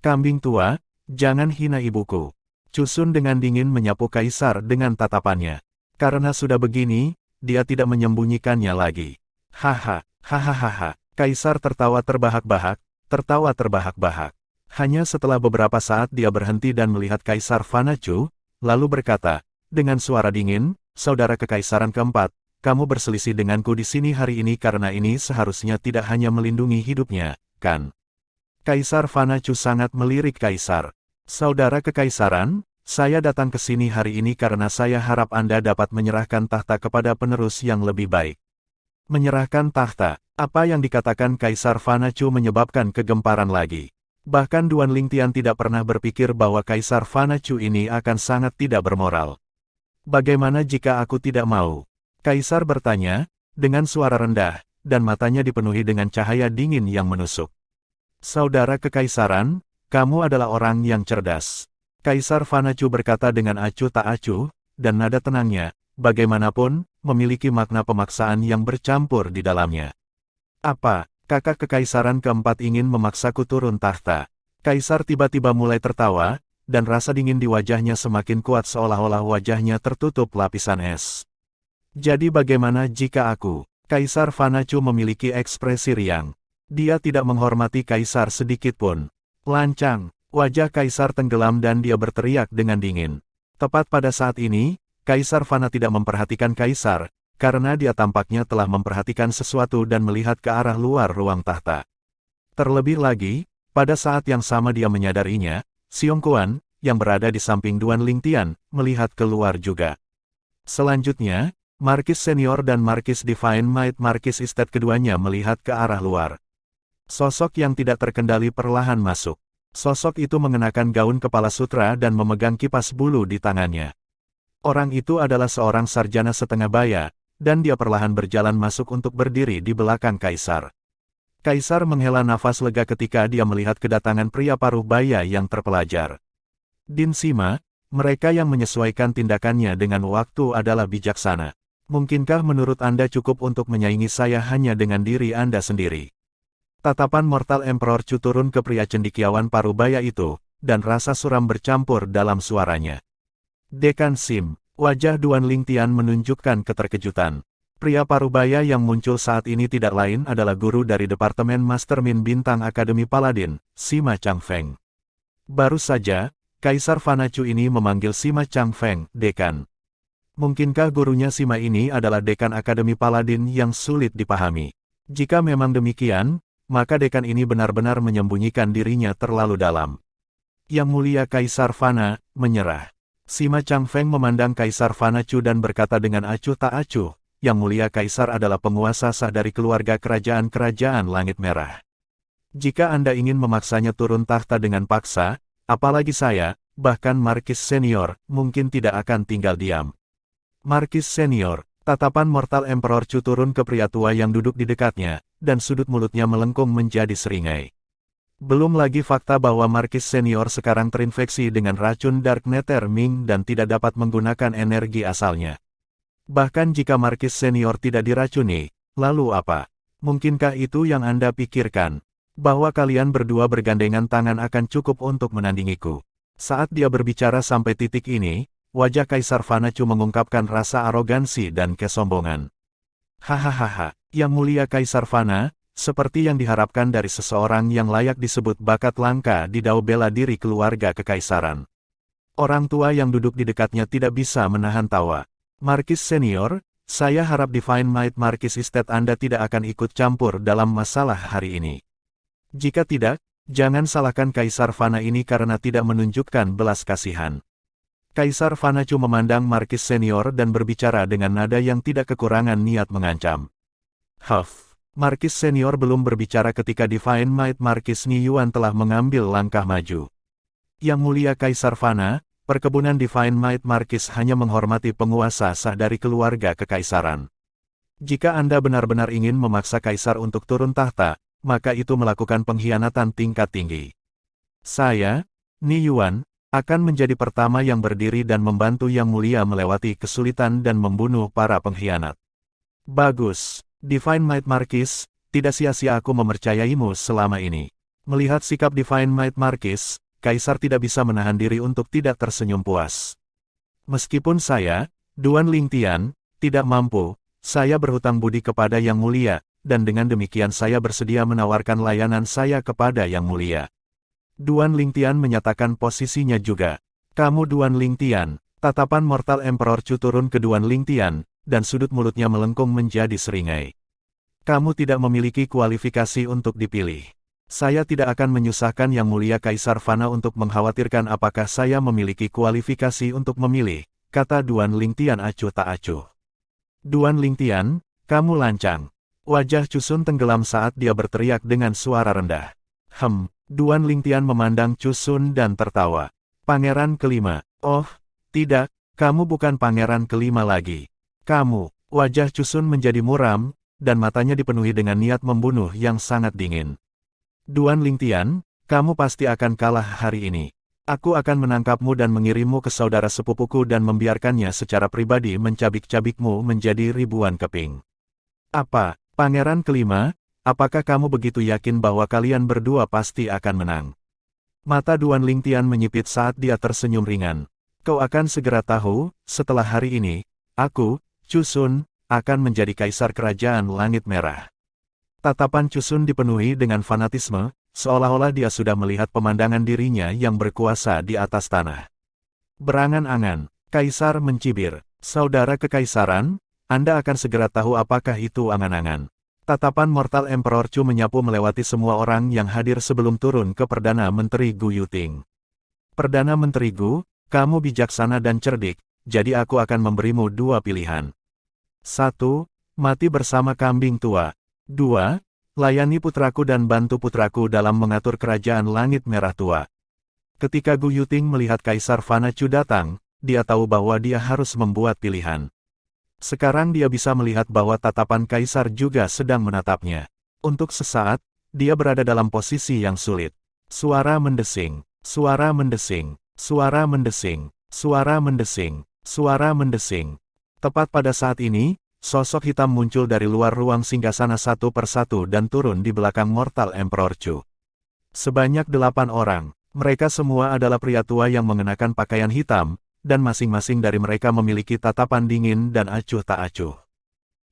Kambing tua, jangan hina ibuku. Chu Sun dengan dingin menyapu Kaisar dengan tatapannya. Karena sudah begini, dia tidak menyembunyikannya lagi. Haha, hahaha. Kaisar tertawa terbahak-bahak, Hanya setelah beberapa saat dia berhenti dan melihat Kaisar Fanacu, lalu berkata, dengan suara dingin, "Saudara Kekaisaran keempat, kamu berselisih denganku di sini hari ini karena ini seharusnya tidak hanya melindungi hidupnya, kan?" Kaisar Fanacu sangat melirik Kaisar. "Saudara Kekaisaran, saya datang ke sini hari ini karena saya harap Anda dapat menyerahkan tahta kepada penerus yang lebih baik." Menyerahkan tahta, apa yang dikatakan Kaisar Fanacu menyebabkan kegemparan lagi. Bahkan Duan Lingtian tidak pernah berpikir bahwa Kaisar Fanacu ini akan sangat tidak bermoral. "Bagaimana jika aku tidak mau?" Kaisar bertanya, dengan suara rendah, dan matanya dipenuhi dengan cahaya dingin yang menusuk. "Saudara Kekaisaran, kamu adalah orang yang cerdas." Kaisar Fanacu berkata dengan acuh tak acuh, dan nada tenangnya, bagaimanapun, memiliki makna pemaksaan yang bercampur di dalamnya. "Apa, kakak Kekaisaran keempat ingin memaksaku turun tahta?" Kaisar tiba-tiba mulai tertawa, dan rasa dingin di wajahnya semakin kuat seolah-olah wajahnya tertutup lapisan es. "Jadi bagaimana jika aku?" Kaisar Fanacu memiliki ekspresi riang. Dia tidak menghormati Kaisar sedikit pun. Lancang, wajah Kaisar tenggelam dan dia berteriak dengan dingin. Tepat pada saat ini, Kaisar Fana tidak memperhatikan Kaisar, karena dia tampaknya telah memperhatikan sesuatu dan melihat ke arah luar ruang tahta. Terlebih lagi, pada saat yang sama dia menyadarinya, Xiong Quan, yang berada di samping Duan Lingtian, melihat keluar juga. Selanjutnya, Markis Senior dan Markis Divine Might Markis Estate keduanya melihat ke arah luar. Sosok yang tidak terkendali perlahan masuk. Sosok itu mengenakan gaun kepala sutra dan memegang kipas bulu di tangannya. Orang itu adalah seorang sarjana setengah baya, dan dia perlahan berjalan masuk untuk berdiri di belakang Kaisar. Kaisar menghela nafas lega ketika dia melihat kedatangan pria paruh baya yang terpelajar. "Din Sima, mereka yang menyesuaikan tindakannya dengan waktu adalah bijaksana. Mungkinkah menurut Anda cukup untuk menyaingi saya hanya dengan diri Anda sendiri?" Tatapan Mortal Emperor Chu turun ke pria cendekiawan parubaya itu, dan rasa suram bercampur dalam suaranya. "Dekan Sim," wajah Duan Lingtian menunjukkan keterkejutan. Pria parubaya yang muncul saat ini tidak lain adalah guru dari Departemen Mastermind Bintang Akademi Paladin, Sima Changfeng. Baru saja, Kaisar Fanacu ini memanggil Sima Changfeng, Dekan. Mungkinkah gurunya Sima ini adalah Dekan Akademi Paladin yang sulit dipahami? Jika memang demikian, maka dekan ini benar-benar menyembunyikan dirinya terlalu dalam. "Yang Mulia Kaisar Fana, menyerah." Sima Changfeng memandang Kaisar Fanacu dan berkata dengan acuh tak acuh, "Yang Mulia Kaisar adalah penguasa sah dari keluarga kerajaan-kerajaan Langit Merah. Jika Anda ingin memaksanya turun tahta dengan paksa, apalagi saya, bahkan Markis Senior, mungkin tidak akan tinggal diam." "Markis Senior." Tatapan Mortal Emperor Chu turun ke pria tua yang duduk di dekatnya, dan sudut mulutnya melengkung menjadi seringai. Belum lagi fakta bahwa Markis Senior sekarang terinfeksi dengan racun Dark Nether Ming dan tidak dapat menggunakan energi asalnya. Bahkan jika Markis Senior tidak diracuni, lalu apa? Mungkinkah itu yang Anda pikirkan? Bahwa kalian berdua bergandengan tangan akan cukup untuk menandingiku? Saat dia berbicara sampai titik ini, wajah Kaisar Fanacu mengungkapkan rasa arogansi dan kesombongan. "Hahaha, Yang Mulia Kaisar Fana, seperti yang diharapkan dari seseorang yang layak disebut bakat langka di dao bela diri keluarga kekaisaran." Orang tua yang duduk di dekatnya tidak bisa menahan tawa. "Markis Senior, saya harap Divine Might Markis Estate Anda tidak akan ikut campur dalam masalah hari ini. Jika tidak, jangan salahkan Kaisar Fana ini karena tidak menunjukkan belas kasihan." Kaisar Fanacu memandang Markis Senior dan berbicara dengan nada yang tidak kekurangan niat mengancam. "Huff." Markis Senior belum berbicara ketika Divine Might Markis Ni Yuan telah mengambil langkah maju. "Yang Mulia Kaisar Fana, perkebunan Divine Might Markis hanya menghormati penguasa sah dari keluarga kekaisaran. Jika Anda benar-benar ingin memaksa Kaisar untuk turun tahta, maka itu melakukan pengkhianatan tingkat tinggi. Saya, Ni Yuan, akan menjadi pertama yang berdiri dan membantu Yang Mulia melewati kesulitan dan membunuh para pengkhianat." "Bagus, Divine Might Markis, tidak sia-sia aku mempercayaimu selama ini." Melihat sikap Divine Might Markis, Kaisar tidak bisa menahan diri untuk tidak tersenyum puas. "Meskipun saya, Duan Lingtian, tidak mampu, saya berhutang budi kepada Yang Mulia, dan dengan demikian saya bersedia menawarkan layanan saya kepada Yang Mulia. Duan Lingtian menyatakan posisinya juga. Kamu Duan Lingtian. Tatapan Mortal Emperor Chu turun ke Duan Lingtian, dan sudut mulutnya melengkung menjadi seringai. Kamu tidak memiliki kualifikasi untuk dipilih. Saya tidak akan menyusahkan Yang Mulia Kaisar Fana untuk mengkhawatirkan apakah saya memiliki kualifikasi untuk memilih, kata Duan Lingtian acuh tak acuh. Duan Lingtian, kamu lancang. Wajah Chusun tenggelam saat dia berteriak dengan suara rendah. Duan Lingtian memandang Chusun dan tertawa. Pangeran kelima, oh, tidak, kamu bukan pangeran kelima lagi. Kamu, wajah Chusun menjadi muram, dan matanya dipenuhi dengan niat membunuh yang sangat dingin. Duan Lingtian, kamu pasti akan kalah hari ini. Aku akan menangkapmu dan mengirimmu ke saudara sepupuku dan membiarkannya secara pribadi mencabik-cabikmu menjadi ribuan keping. Apa, pangeran kelima, apakah kamu begitu yakin bahwa kalian berdua pasti akan menang? Mata Duan Lingtian menyipit saat dia tersenyum ringan. Kau akan segera tahu, setelah hari ini, aku, Chusun, akan menjadi kaisar kerajaan Langit Merah. Tatapan Chusun dipenuhi dengan fanatisme, seolah-olah dia sudah melihat pemandangan dirinya yang berkuasa di atas tanah. Berangan-angan, Kaisar mencibir, saudara kekaisaran, Anda akan segera tahu apakah itu angan-angan. Tatapan Mortal Emperor Chu menyapu melewati semua orang yang hadir sebelum turun ke Perdana Menteri Gu Yuting. Perdana Menteri Gu, kamu bijaksana dan cerdik, jadi aku akan memberimu dua pilihan. 1. Mati bersama kambing tua. 2. Layani putraku dan bantu putraku dalam mengatur kerajaan Langit Merah Tua. Ketika Gu Yuting melihat Kaisar Fana Chu datang, dia tahu bahwa dia harus membuat pilihan. Sekarang dia bisa melihat bahwa tatapan Kaisar juga sedang menatapnya. Untuk sesaat, dia berada dalam posisi yang sulit. Suara mendesing, suara mendesing. Suara mendesing, suara mendesing, suara mendesing. Tepat pada saat ini, sosok hitam muncul dari luar ruang singgasana satu persatu dan turun di belakang Mortal Emperor Chu. Sebanyak 8 orang, mereka semua adalah pria tua yang mengenakan pakaian hitam, dan masing-masing dari mereka memiliki tatapan dingin dan acuh tak acuh.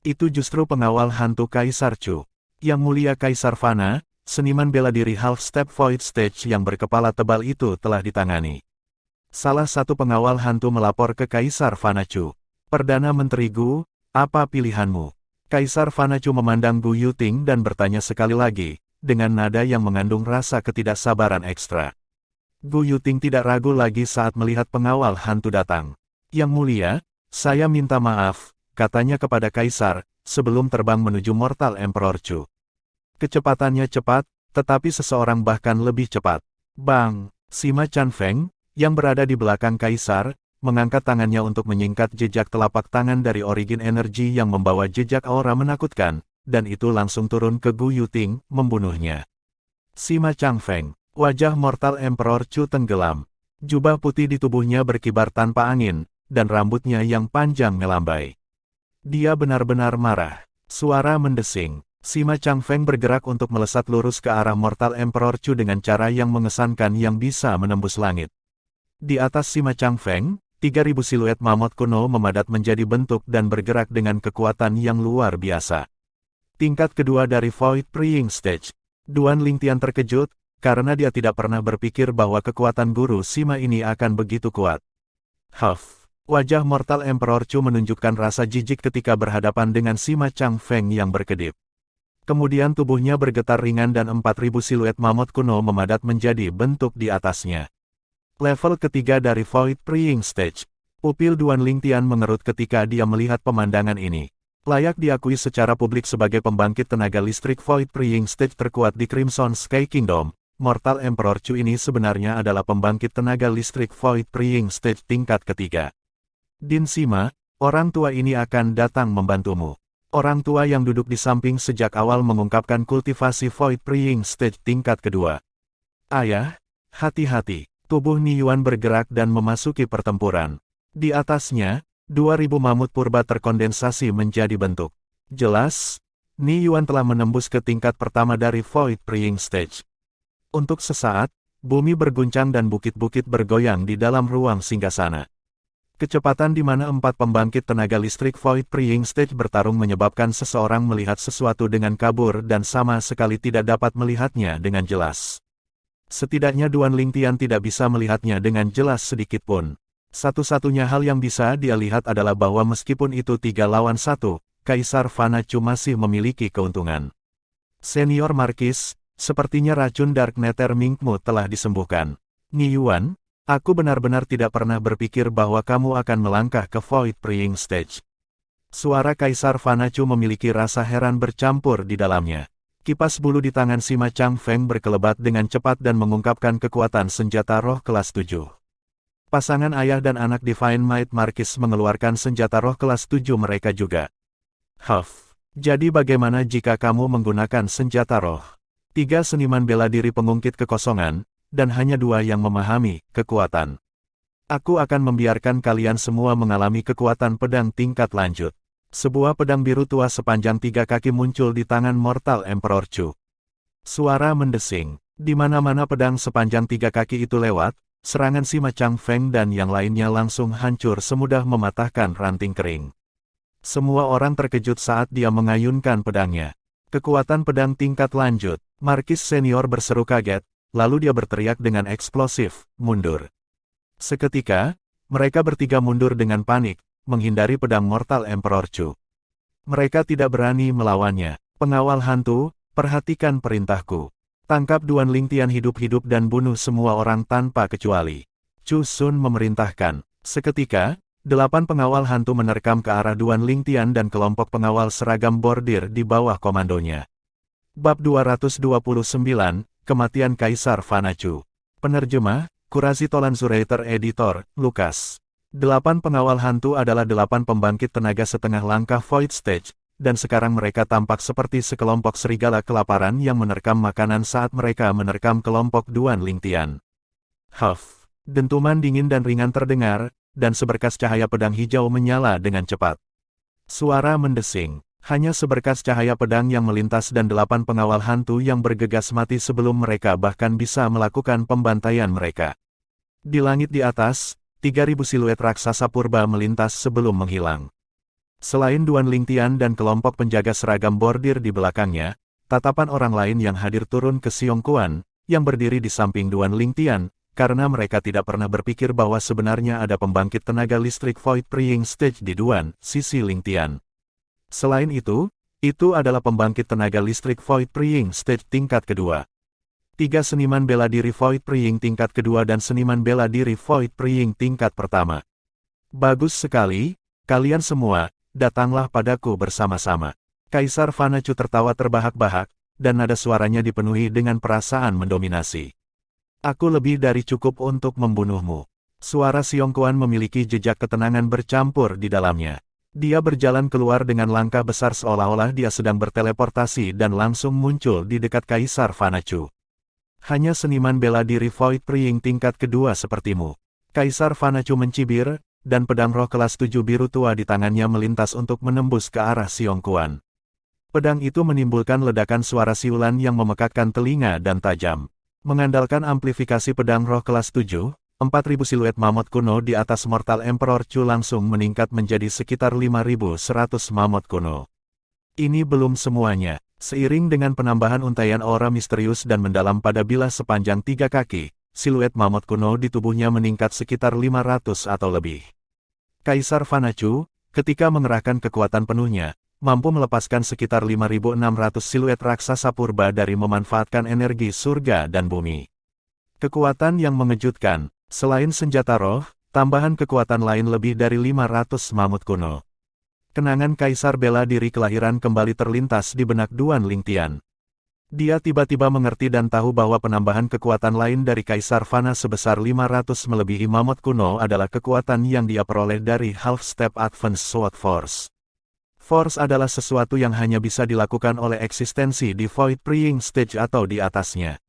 Itu justru pengawal hantu Kaisar Chu. Yang Mulia Kaisar Fana, seniman bela diri Half Step Void Stage yang berkepala tebal itu telah ditangani. Salah satu pengawal hantu melapor ke Kaisar Fana Chu. Perdana Menteri Gu, apa pilihanmu? Kaisar Fana Chu memandang Gu Yuting dan bertanya sekali lagi, dengan nada yang mengandung rasa ketidaksabaran ekstra. Gu Yuting tidak ragu lagi saat melihat pengawal hantu datang. Yang Mulia, saya minta maaf, katanya kepada Kaisar, sebelum terbang menuju Mortal Emperor Chu. Kecepatannya cepat, tetapi seseorang bahkan lebih cepat. Bang, Sima Chanfeng, yang berada di belakang Kaisar, mengangkat tangannya untuk menyingkat jejak telapak tangan dari Origin Energi yang membawa jejak aura menakutkan, dan itu langsung turun ke Gu Yuting, membunuhnya. Sima Chanfeng, wajah Mortal Emperor Chu tenggelam. Jubah putih di tubuhnya berkibar tanpa angin, dan rambutnya yang panjang melambai. Dia benar-benar marah. Suara mendesing. Sima Chanfeng bergerak untuk melesat lurus ke arah Mortal Emperor Chu dengan cara yang mengesankan yang bisa menembus langit. Di atas Sima Chanfeng, 3.000 siluet mamut kuno memadat menjadi bentuk dan bergerak dengan kekuatan yang luar biasa. Tingkat kedua dari Void Praying Stage. Duan Lingtian terkejut, karena dia tidak pernah berpikir bahwa kekuatan guru Sima ini akan begitu kuat. Wajah Mortal Emperor Chu menunjukkan rasa jijik ketika berhadapan dengan Sima Chanfeng yang berkedip. Kemudian tubuhnya bergetar ringan dan 4.000 siluet mamut kuno memadat menjadi bentuk di atasnya. Level ketiga dari Void Praying Stage. Pupil Duan Lingtian mengerut ketika dia melihat pemandangan ini. Layak diakui secara publik sebagai pembangkit tenaga listrik Void Praying Stage terkuat di Crimson Sky Kingdom, Mortal Emperor Chu ini sebenarnya adalah pembangkit tenaga listrik Void Praying Stage tingkat ketiga. Din Sima, orang tua ini akan datang membantumu. Orang tua yang duduk di samping sejak awal mengungkapkan kultivasi Void Praying Stage tingkat kedua. Ayah, hati-hati. Tubuh Ni Yuan bergerak dan memasuki pertempuran. Di atasnya, 2.000 mamut purba terkondensasi menjadi bentuk. Jelas, Ni Yuan telah menembus ke tingkat pertama dari Void Praying Stage. Untuk sesaat, bumi berguncang dan bukit-bukit bergoyang di dalam ruang singgasana. Kecepatan di mana 4 pembangkit tenaga listrik Void Praying Stage bertarung menyebabkan seseorang melihat sesuatu dengan kabur dan sama sekali tidak dapat melihatnya dengan jelas. Setidaknya Duan Lingtian tidak bisa melihatnya dengan jelas sedikitpun. Satu-satunya hal yang bisa dia lihat adalah bahwa meskipun itu 3 lawan 1, Kaisar Fanachu masih memiliki keuntungan. Senior Markis, sepertinya racun Dark Nether Minkmu telah disembuhkan. Ni Yuan, aku benar-benar tidak pernah berpikir bahwa kamu akan melangkah ke Void Praying Stage. Suara Kaisar Fanachu memiliki rasa heran bercampur di dalamnya. Kipas bulu di tangan Sima Chang Feng berkelebat dengan cepat dan mengungkapkan kekuatan senjata roh kelas 7. Pasangan ayah dan anak Divine Might Markis mengeluarkan senjata roh kelas 7 mereka juga. Jadi bagaimana jika kamu menggunakan senjata roh? 3 seniman bela diri pengungkit kekosongan, dan hanya 2 yang memahami kekuatan. Aku akan membiarkan kalian semua mengalami kekuatan pedang tingkat lanjut. Sebuah pedang biru tua sepanjang 3 kaki muncul di tangan Mortal Emperor Chu. Suara mendesing. Di mana-mana pedang sepanjang 3 kaki itu lewat, serangan Sima Chang Feng dan yang lainnya langsung hancur semudah mematahkan ranting kering. Semua orang terkejut saat dia mengayunkan pedangnya. Kekuatan pedang tingkat lanjut. Markis senior berseru kaget. Lalu dia berteriak dengan eksplosif, mundur. Seketika, mereka bertiga mundur dengan panik, menghindari pedang Mortal Emperor Chu. Mereka tidak berani melawannya. Pengawal hantu, perhatikan perintahku. Tangkap Duan Lingtian hidup-hidup dan bunuh semua orang tanpa kecuali. Chu Sun memerintahkan. Seketika, 8 pengawal hantu menerkam ke arah Duan Lingtian dan kelompok pengawal seragam bordir di bawah komandonya. Bab 229, Kematian Kaisar Fanachu. Penerjemah, Kurasi Tolan Zuraiter Editor, Lukas. 8 pengawal hantu adalah 8 pembangkit tenaga setengah langkah Void Stage, dan sekarang mereka tampak seperti sekelompok serigala kelaparan yang menerkam makanan saat mereka menerkam kelompok Duan Lingtian. Dentuman dingin dan ringan terdengar, dan seberkas cahaya pedang hijau menyala dengan cepat. Suara mendesing. Hanya seberkas cahaya pedang yang melintas dan 8 pengawal hantu yang bergegas mati sebelum mereka bahkan bisa melakukan pembantaian mereka. Di langit di atas, 3.000 siluet raksasa purba melintas sebelum menghilang. Selain Duan Lingtian dan kelompok penjaga seragam bordir di belakangnya, tatapan orang lain yang hadir turun ke Xiong Quan, yang berdiri di samping Duan Lingtian, karena mereka tidak pernah berpikir bahwa sebenarnya ada pembangkit tenaga listrik Void Praying Stage di Duan, sisi Lingtian. Selain itu adalah pembangkit tenaga listrik Void Praying Stage tingkat kedua. 3 seniman bela diri Void Praying tingkat kedua dan seniman bela diri Void Praying tingkat pertama. Bagus sekali, kalian semua, datanglah padaku bersama-sama. Kaisar Fanachu tertawa terbahak-bahak, dan nada suaranya dipenuhi dengan perasaan mendominasi. Aku lebih dari cukup untuk membunuhmu. Suara Xiong Quan memiliki jejak ketenangan bercampur di dalamnya. Dia berjalan keluar dengan langkah besar seolah-olah dia sedang berteleportasi dan langsung muncul di dekat Kaisar Fanachu. Hanya seniman bela diri Void Praying tingkat kedua sepertimu. Kaisar Fanachu mencibir, dan pedang roh kelas 7 biru tua di tangannya melintas untuk menembus ke arah Xiong Quan. Pedang itu menimbulkan ledakan suara siulan yang memekakkan telinga dan tajam. Mengandalkan amplifikasi pedang roh kelas 7, 4.000 siluet mamut kuno di atas Mortal Emperor Chu langsung meningkat menjadi sekitar 5.100 mamut kuno. Ini belum semuanya. Seiring dengan penambahan untaian aura misterius dan mendalam pada bilah sepanjang 3 kaki, siluet mamut kuno di tubuhnya meningkat sekitar 500 atau lebih. Kaisar Fanachu, ketika mengerahkan kekuatan penuhnya, mampu melepaskan sekitar 5.600 siluet raksasa purba dari memanfaatkan energi surga dan bumi. Kekuatan yang mengejutkan. Selain senjata roh, tambahan kekuatan lain lebih dari 500 mamut kuno. Kenangan Kaisar bela diri kelahiran kembali terlintas di benak Duan Lingtian. Dia tiba-tiba mengerti dan tahu bahwa penambahan kekuatan lain dari Kaisar Fana sebesar 500 melebihi mamut kuno adalah kekuatan yang dia peroleh dari Half Step Advance Sword Force. Force adalah sesuatu yang hanya bisa dilakukan oleh eksistensi di Void Praying Stage atau di atasnya.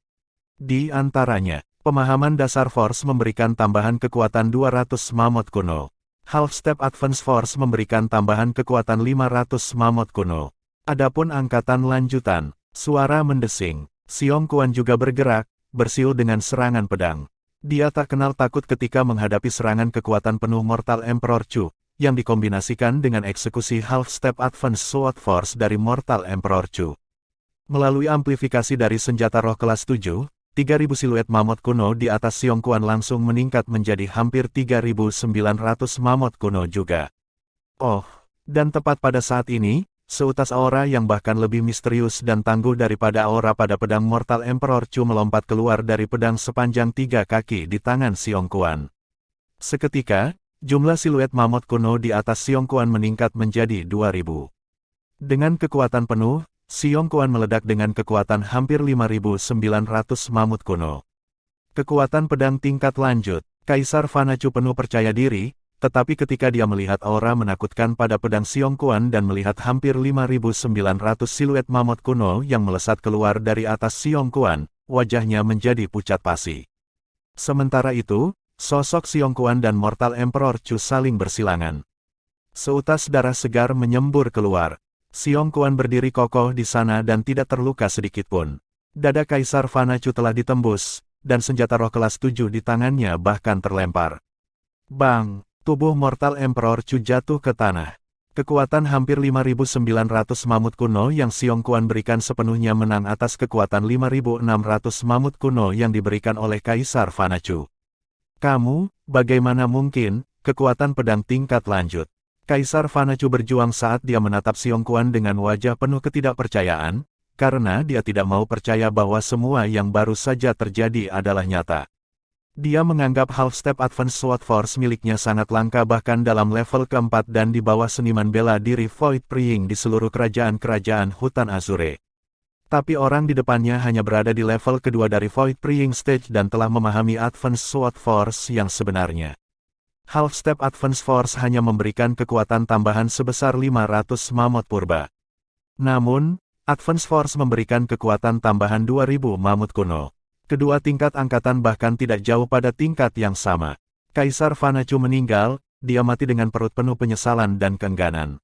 Di antaranya, pemahaman dasar Force memberikan tambahan kekuatan 200 mamut kuno. Half Step Advance Force memberikan tambahan kekuatan 500 mamut kuno. Adapun angkatan lanjutan, suara mendesing. Xiong Quan juga bergerak, bersiul dengan serangan pedang. Dia tak kenal takut ketika menghadapi serangan kekuatan penuh Mortal Emperor Chu, yang dikombinasikan dengan eksekusi Half-Step Advance Sword Force dari Mortal Emperor Chu. Melalui amplifikasi dari senjata roh kelas 7, 3.000 siluet mamut kuno di atas Xiong Quan langsung meningkat menjadi hampir 3.900 mamut kuno juga. Oh, dan tepat pada saat ini, seutas aura yang bahkan lebih misterius dan tangguh daripada aura pada pedang Mortal Emperor Chu melompat keluar dari pedang sepanjang 3 kaki di tangan Xiong Quan. Seketika, jumlah siluet mamut kuno di atas Xiong Quan meningkat menjadi 2.000. Dengan kekuatan penuh, Xiong Quan meledak dengan kekuatan hampir 5.900 mamut kuno. Kekuatan pedang tingkat lanjut, Kaisar Fana Chu penuh percaya diri, tetapi ketika dia melihat aura menakutkan pada pedang Xiong Quan dan melihat hampir 5.900 siluet mamut kuno yang melesat keluar dari atas Xiong Quan, wajahnya menjadi pucat pasi. Sementara itu, sosok Xiong Quan dan Mortal Emperor Chu saling bersilangan. Seutas darah segar menyembur keluar. Xiong Quan berdiri kokoh di sana dan tidak terluka sedikitpun. Dada Kaisar Fana Chu telah ditembus, dan senjata roh kelas 7 di tangannya bahkan terlempar. Bang! Tubuh Mortal Emperor Chu jatuh ke tanah. Kekuatan hampir 5.900 mamut kuno yang Xiong Quan berikan sepenuhnya menang atas kekuatan 5.600 mamut kuno yang diberikan oleh Kaisar Fana Chu. Kamu, bagaimana mungkin, kekuatan pedang tingkat lanjut? Kaisar Fana Chu berjuang saat dia menatap Xiong Quan dengan wajah penuh ketidakpercayaan, karena dia tidak mau percaya bahwa semua yang baru saja terjadi adalah nyata. Dia menganggap Half-Step Advance Sword Force miliknya sangat langka bahkan dalam level keempat dan di bawah seniman bela diri Void Praying di seluruh kerajaan-kerajaan Hutan Azure. Tapi orang di depannya hanya berada di level kedua dari Void Praying Stage dan telah memahami Advance Sword Force yang sebenarnya. Half-Step Advance Force hanya memberikan kekuatan tambahan sebesar 500 mamut purba. Namun, Advance Force memberikan kekuatan tambahan 2.000 mamut kuno. Kedua tingkat angkatan bahkan tidak jauh pada tingkat yang sama. Kaisar Fana Chu meninggal, dia mati dengan perut penuh penyesalan dan keengganan.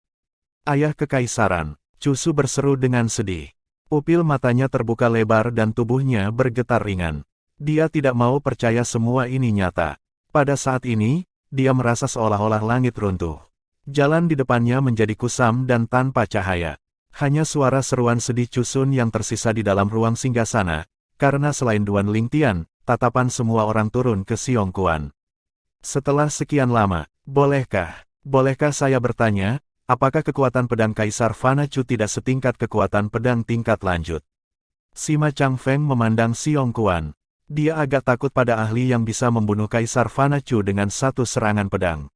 Ayah Kekaisaran, Chu Su berseru dengan sedih. Pupil matanya terbuka lebar dan tubuhnya bergetar ringan. Dia tidak mau percaya semua ini nyata. Pada saat ini, dia merasa seolah-olah langit runtuh. Jalan di depannya menjadi kusam dan tanpa cahaya. Hanya suara seruan sedih Chu Sun yang tersisa di dalam ruang singgasana. Karena selain Duan Lingtian, tatapan semua orang turun ke Xiong Quan. Setelah sekian lama, bolehkah saya bertanya, apakah kekuatan pedang Kaisar Fana Chu tidak setingkat kekuatan pedang tingkat lanjut? Sima Changfeng memandang Xiong Quan. Dia agak takut pada ahli yang bisa membunuh Kaisar Fana Chu dengan satu serangan pedang.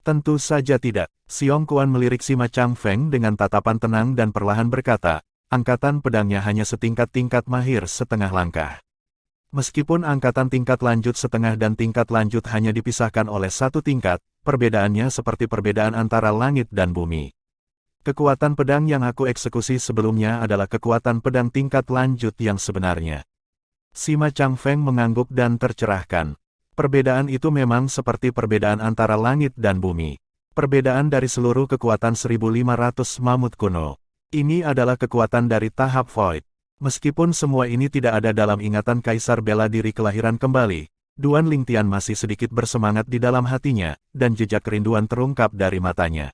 Tentu saja tidak. Xiong Quan melirik Sima Changfeng dengan tatapan tenang dan perlahan berkata, angkatan pedangnya hanya setingkat-tingkat mahir setengah langkah. Meskipun angkatan tingkat lanjut setengah dan tingkat lanjut hanya dipisahkan oleh satu tingkat, perbedaannya seperti perbedaan antara langit dan bumi. Kekuatan pedang yang aku eksekusi sebelumnya adalah kekuatan pedang tingkat lanjut yang sebenarnya. Sima Changfeng mengangguk dan tercerahkan. Perbedaan itu memang seperti perbedaan antara langit dan bumi. Perbedaan dari seluruh kekuatan 1.500 mamut kuno. Ini adalah kekuatan dari tahap Void. Meskipun semua ini tidak ada dalam ingatan Kaisar bela diri kelahiran kembali, Duan Lingtian masih sedikit bersemangat di dalam hatinya, dan jejak kerinduan terungkap dari matanya.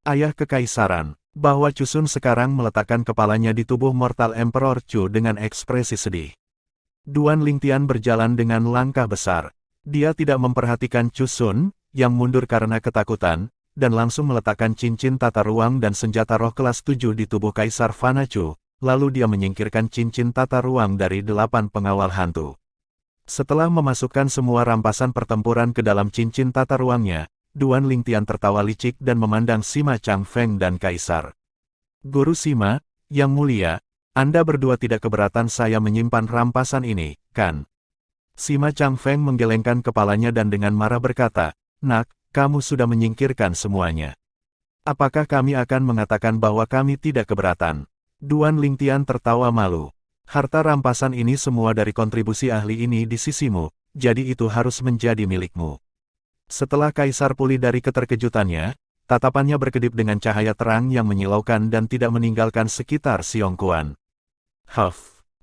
Ayah Kekaisaran, bahwa Chu Sun sekarang meletakkan kepalanya di tubuh Mortal Emperor Chu dengan ekspresi sedih. Duan Lingtian berjalan dengan langkah besar. Dia tidak memperhatikan Chu Sun, yang mundur karena ketakutan, dan langsung meletakkan cincin tata ruang dan senjata roh kelas 7 di tubuh Kaisar Fana Chu, lalu dia menyingkirkan cincin tata ruang dari 8 pengawal hantu. Setelah memasukkan semua rampasan pertempuran ke dalam cincin tata ruangnya, Duan Lingtian tertawa licik dan memandang Sima Changfeng dan Kaisar. Guru Sima, yang mulia, Anda berdua tidak keberatan saya menyimpan rampasan ini, kan? Sima Changfeng menggelengkan kepalanya dan dengan marah berkata, "Nak, kamu sudah menyingkirkan semuanya. Apakah kami akan mengatakan bahwa kami tidak keberatan?" Duan Lingtian tertawa malu. "Harta rampasan ini semua dari kontribusi ahli ini di sisimu, jadi itu harus menjadi milikmu." Setelah Kaisar pulih dari keterkejutannya, tatapannya berkedip dengan cahaya terang yang menyilaukan dan tidak meninggalkan sekitar Xiong Quan.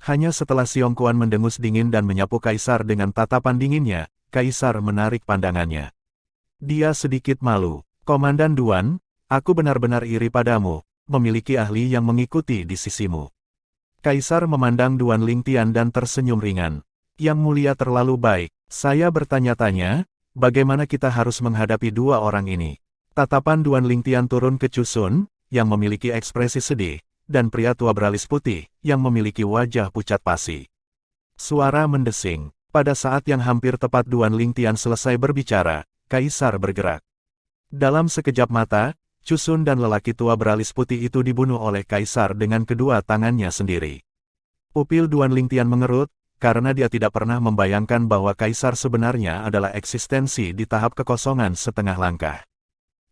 Hanya setelah Xiong Quan mendengus dingin dan menyapu Kaisar dengan tatapan dinginnya, Kaisar menarik pandangannya. Dia sedikit malu. Komandan Duan, aku benar-benar iri padamu, memiliki ahli yang mengikuti di sisimu. Kaisar memandang Duan Lingtian dan tersenyum ringan. Yang mulia terlalu baik. Saya bertanya-tanya, bagaimana kita harus menghadapi dua orang ini? Tatapan Duan Lingtian turun ke Chu Sun, yang memiliki ekspresi sedih, dan pria tua beralis putih, yang memiliki wajah pucat pasi. Suara mendesing. Pada saat yang hampir tepat Duan Lingtian selesai berbicara, Kaisar bergerak. Dalam sekejap mata, Chu Sun dan lelaki tua beralis putih itu dibunuh oleh Kaisar dengan kedua tangannya sendiri. Pupil Duan Lingtian mengerut, karena dia tidak pernah membayangkan bahwa Kaisar sebenarnya adalah eksistensi di tahap kekosongan setengah langkah.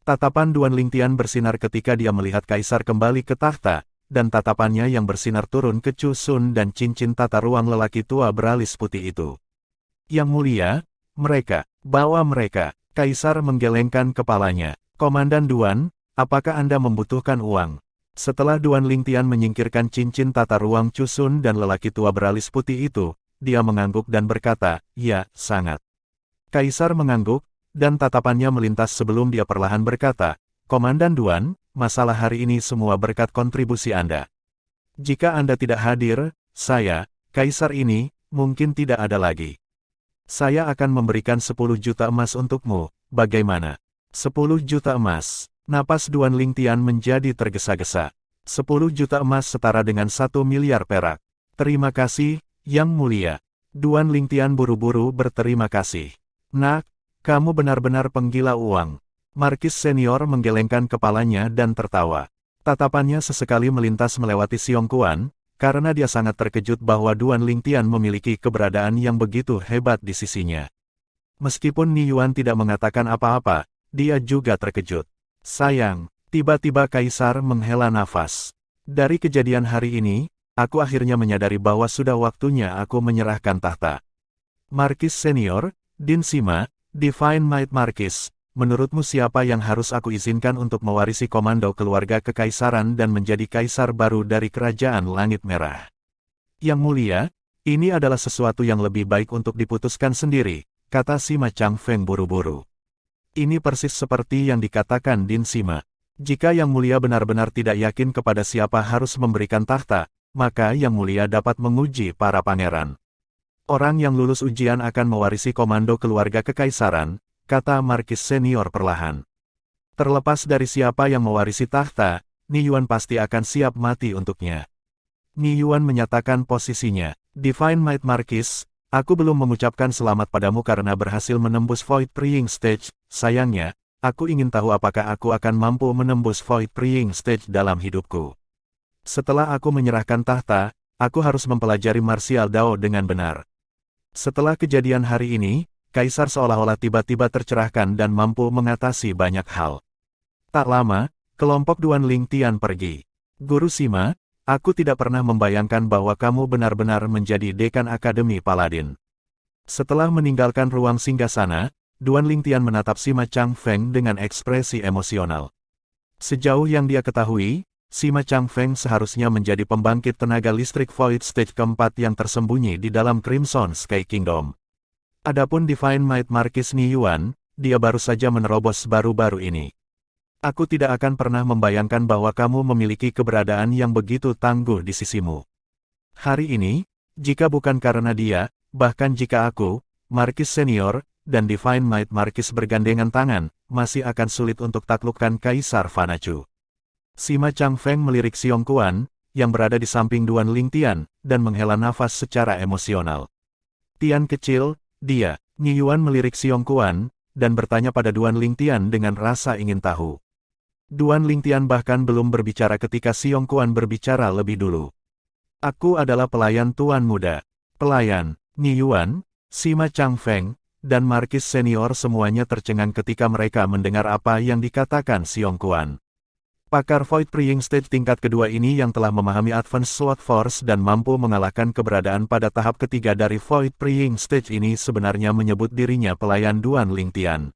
Tatapan Duan Lingtian bersinar ketika dia melihat Kaisar kembali ke takhta, dan tatapannya yang bersinar turun ke Chu Sun dan cincin tata ruang lelaki tua beralis putih itu. Yang mulia, mereka, bawa mereka. Kaisar menggelengkan kepalanya. Komandan Duan, apakah Anda membutuhkan uang? Setelah Duan Lingtian menyingkirkan cincin tata ruang Chu Sun dan lelaki tua beralis putih itu, dia mengangguk dan berkata, ya, sangat. Kaisar mengangguk, dan tatapannya melintas sebelum dia perlahan berkata, Komandan Duan, masalah hari ini semua berkat kontribusi Anda. Jika Anda tidak hadir, saya, Kaisar ini, mungkin tidak ada lagi. Saya akan memberikan 10 juta emas untukmu, bagaimana? 10 juta emas. Napas Duan Lingtian menjadi tergesa-gesa. 10 juta emas setara dengan 1 miliar perak. Terima kasih, Yang Mulia. Duan Lingtian buru-buru berterima kasih. Nak, kamu benar-benar penggila uang. Markis senior menggelengkan kepalanya dan tertawa. Tatapannya sesekali melintas melewati Xiong Quan, karena dia sangat terkejut bahwa Duan Lingtian memiliki keberadaan yang begitu hebat di sisinya. Meskipun Ni Yuan tidak mengatakan apa-apa, dia juga terkejut. Sayang, tiba-tiba Kaisar menghela nafas. Dari kejadian hari ini, aku akhirnya menyadari bahwa sudah waktunya aku menyerahkan tahta. Markis Senior, Din Sima, Divine Might Markis, menurutmu siapa yang harus aku izinkan untuk mewarisi komando keluarga kekaisaran dan menjadi kaisar baru dari Kerajaan Langit Merah? Yang mulia, ini adalah sesuatu yang lebih baik untuk diputuskan sendiri, kata Sima Chang Feng buru-buru. Ini persis seperti yang dikatakan Din Sima. Jika Yang Mulia benar-benar tidak yakin kepada siapa harus memberikan tahta, maka Yang Mulia dapat menguji para pangeran. Orang yang lulus ujian akan mewarisi komando keluarga kekaisaran, kata Markis Senior perlahan. Terlepas dari siapa yang mewarisi tahta, Ni Yuan pasti akan siap mati untuknya. Ni Yuan menyatakan posisinya. Divine Might Markis, aku belum mengucapkan selamat padamu karena berhasil menembus Void Praying Stage. Sayangnya, aku ingin tahu apakah aku akan mampu menembus Void Praying Stage dalam hidupku. Setelah aku menyerahkan tahta, aku harus mempelajari martial Dao dengan benar. Setelah kejadian hari ini, Kaisar seolah-olah tiba-tiba tercerahkan dan mampu mengatasi banyak hal. Tak lama, kelompok Duan Lingtian pergi. Guru Sima, aku tidak pernah membayangkan bahwa kamu benar-benar menjadi dekan Akademi Paladin. Setelah meninggalkan ruang singgasana, Duan Lingtian menatap Sima Chang Feng dengan ekspresi emosional. Sejauh yang dia ketahui, Sima Chang Feng seharusnya menjadi pembangkit tenaga listrik Void Stage keempat yang tersembunyi di dalam Crimson Sky Kingdom. Adapun Divine Might Markis Ni Yuan, dia baru saja menerobos baru-baru ini. Aku tidak akan pernah membayangkan bahwa kamu memiliki keberadaan yang begitu tangguh di sisimu. Hari ini, jika bukan karena dia, bahkan jika aku, Markis Senior, dan Divine Might Markis bergandengan tangan, masih akan sulit untuk taklukkan Kaisar Fanachu. Sima Chang Feng melirik Xiong Quan, yang berada di samping Duan Lingtian, dan menghela nafas secara emosional. Tian kecil, dia, Ni Yuan melirik Xiong Quan, dan bertanya pada Duan Lingtian dengan rasa ingin tahu. Duan Lingtian bahkan belum berbicara ketika Xiong Quan berbicara lebih dulu. Aku adalah pelayan Tuan Muda. Pelayan, Ni Yuan, Sima Chang Feng, dan Markis Senior semuanya tercengang ketika mereka mendengar apa yang dikatakan Xiong Quan. Pakar Void Praying Stage tingkat kedua ini yang telah memahami Advanced Sword Force dan mampu mengalahkan keberadaan pada tahap ketiga dari Void Praying Stage ini sebenarnya menyebut dirinya pelayan Duan Lingtian.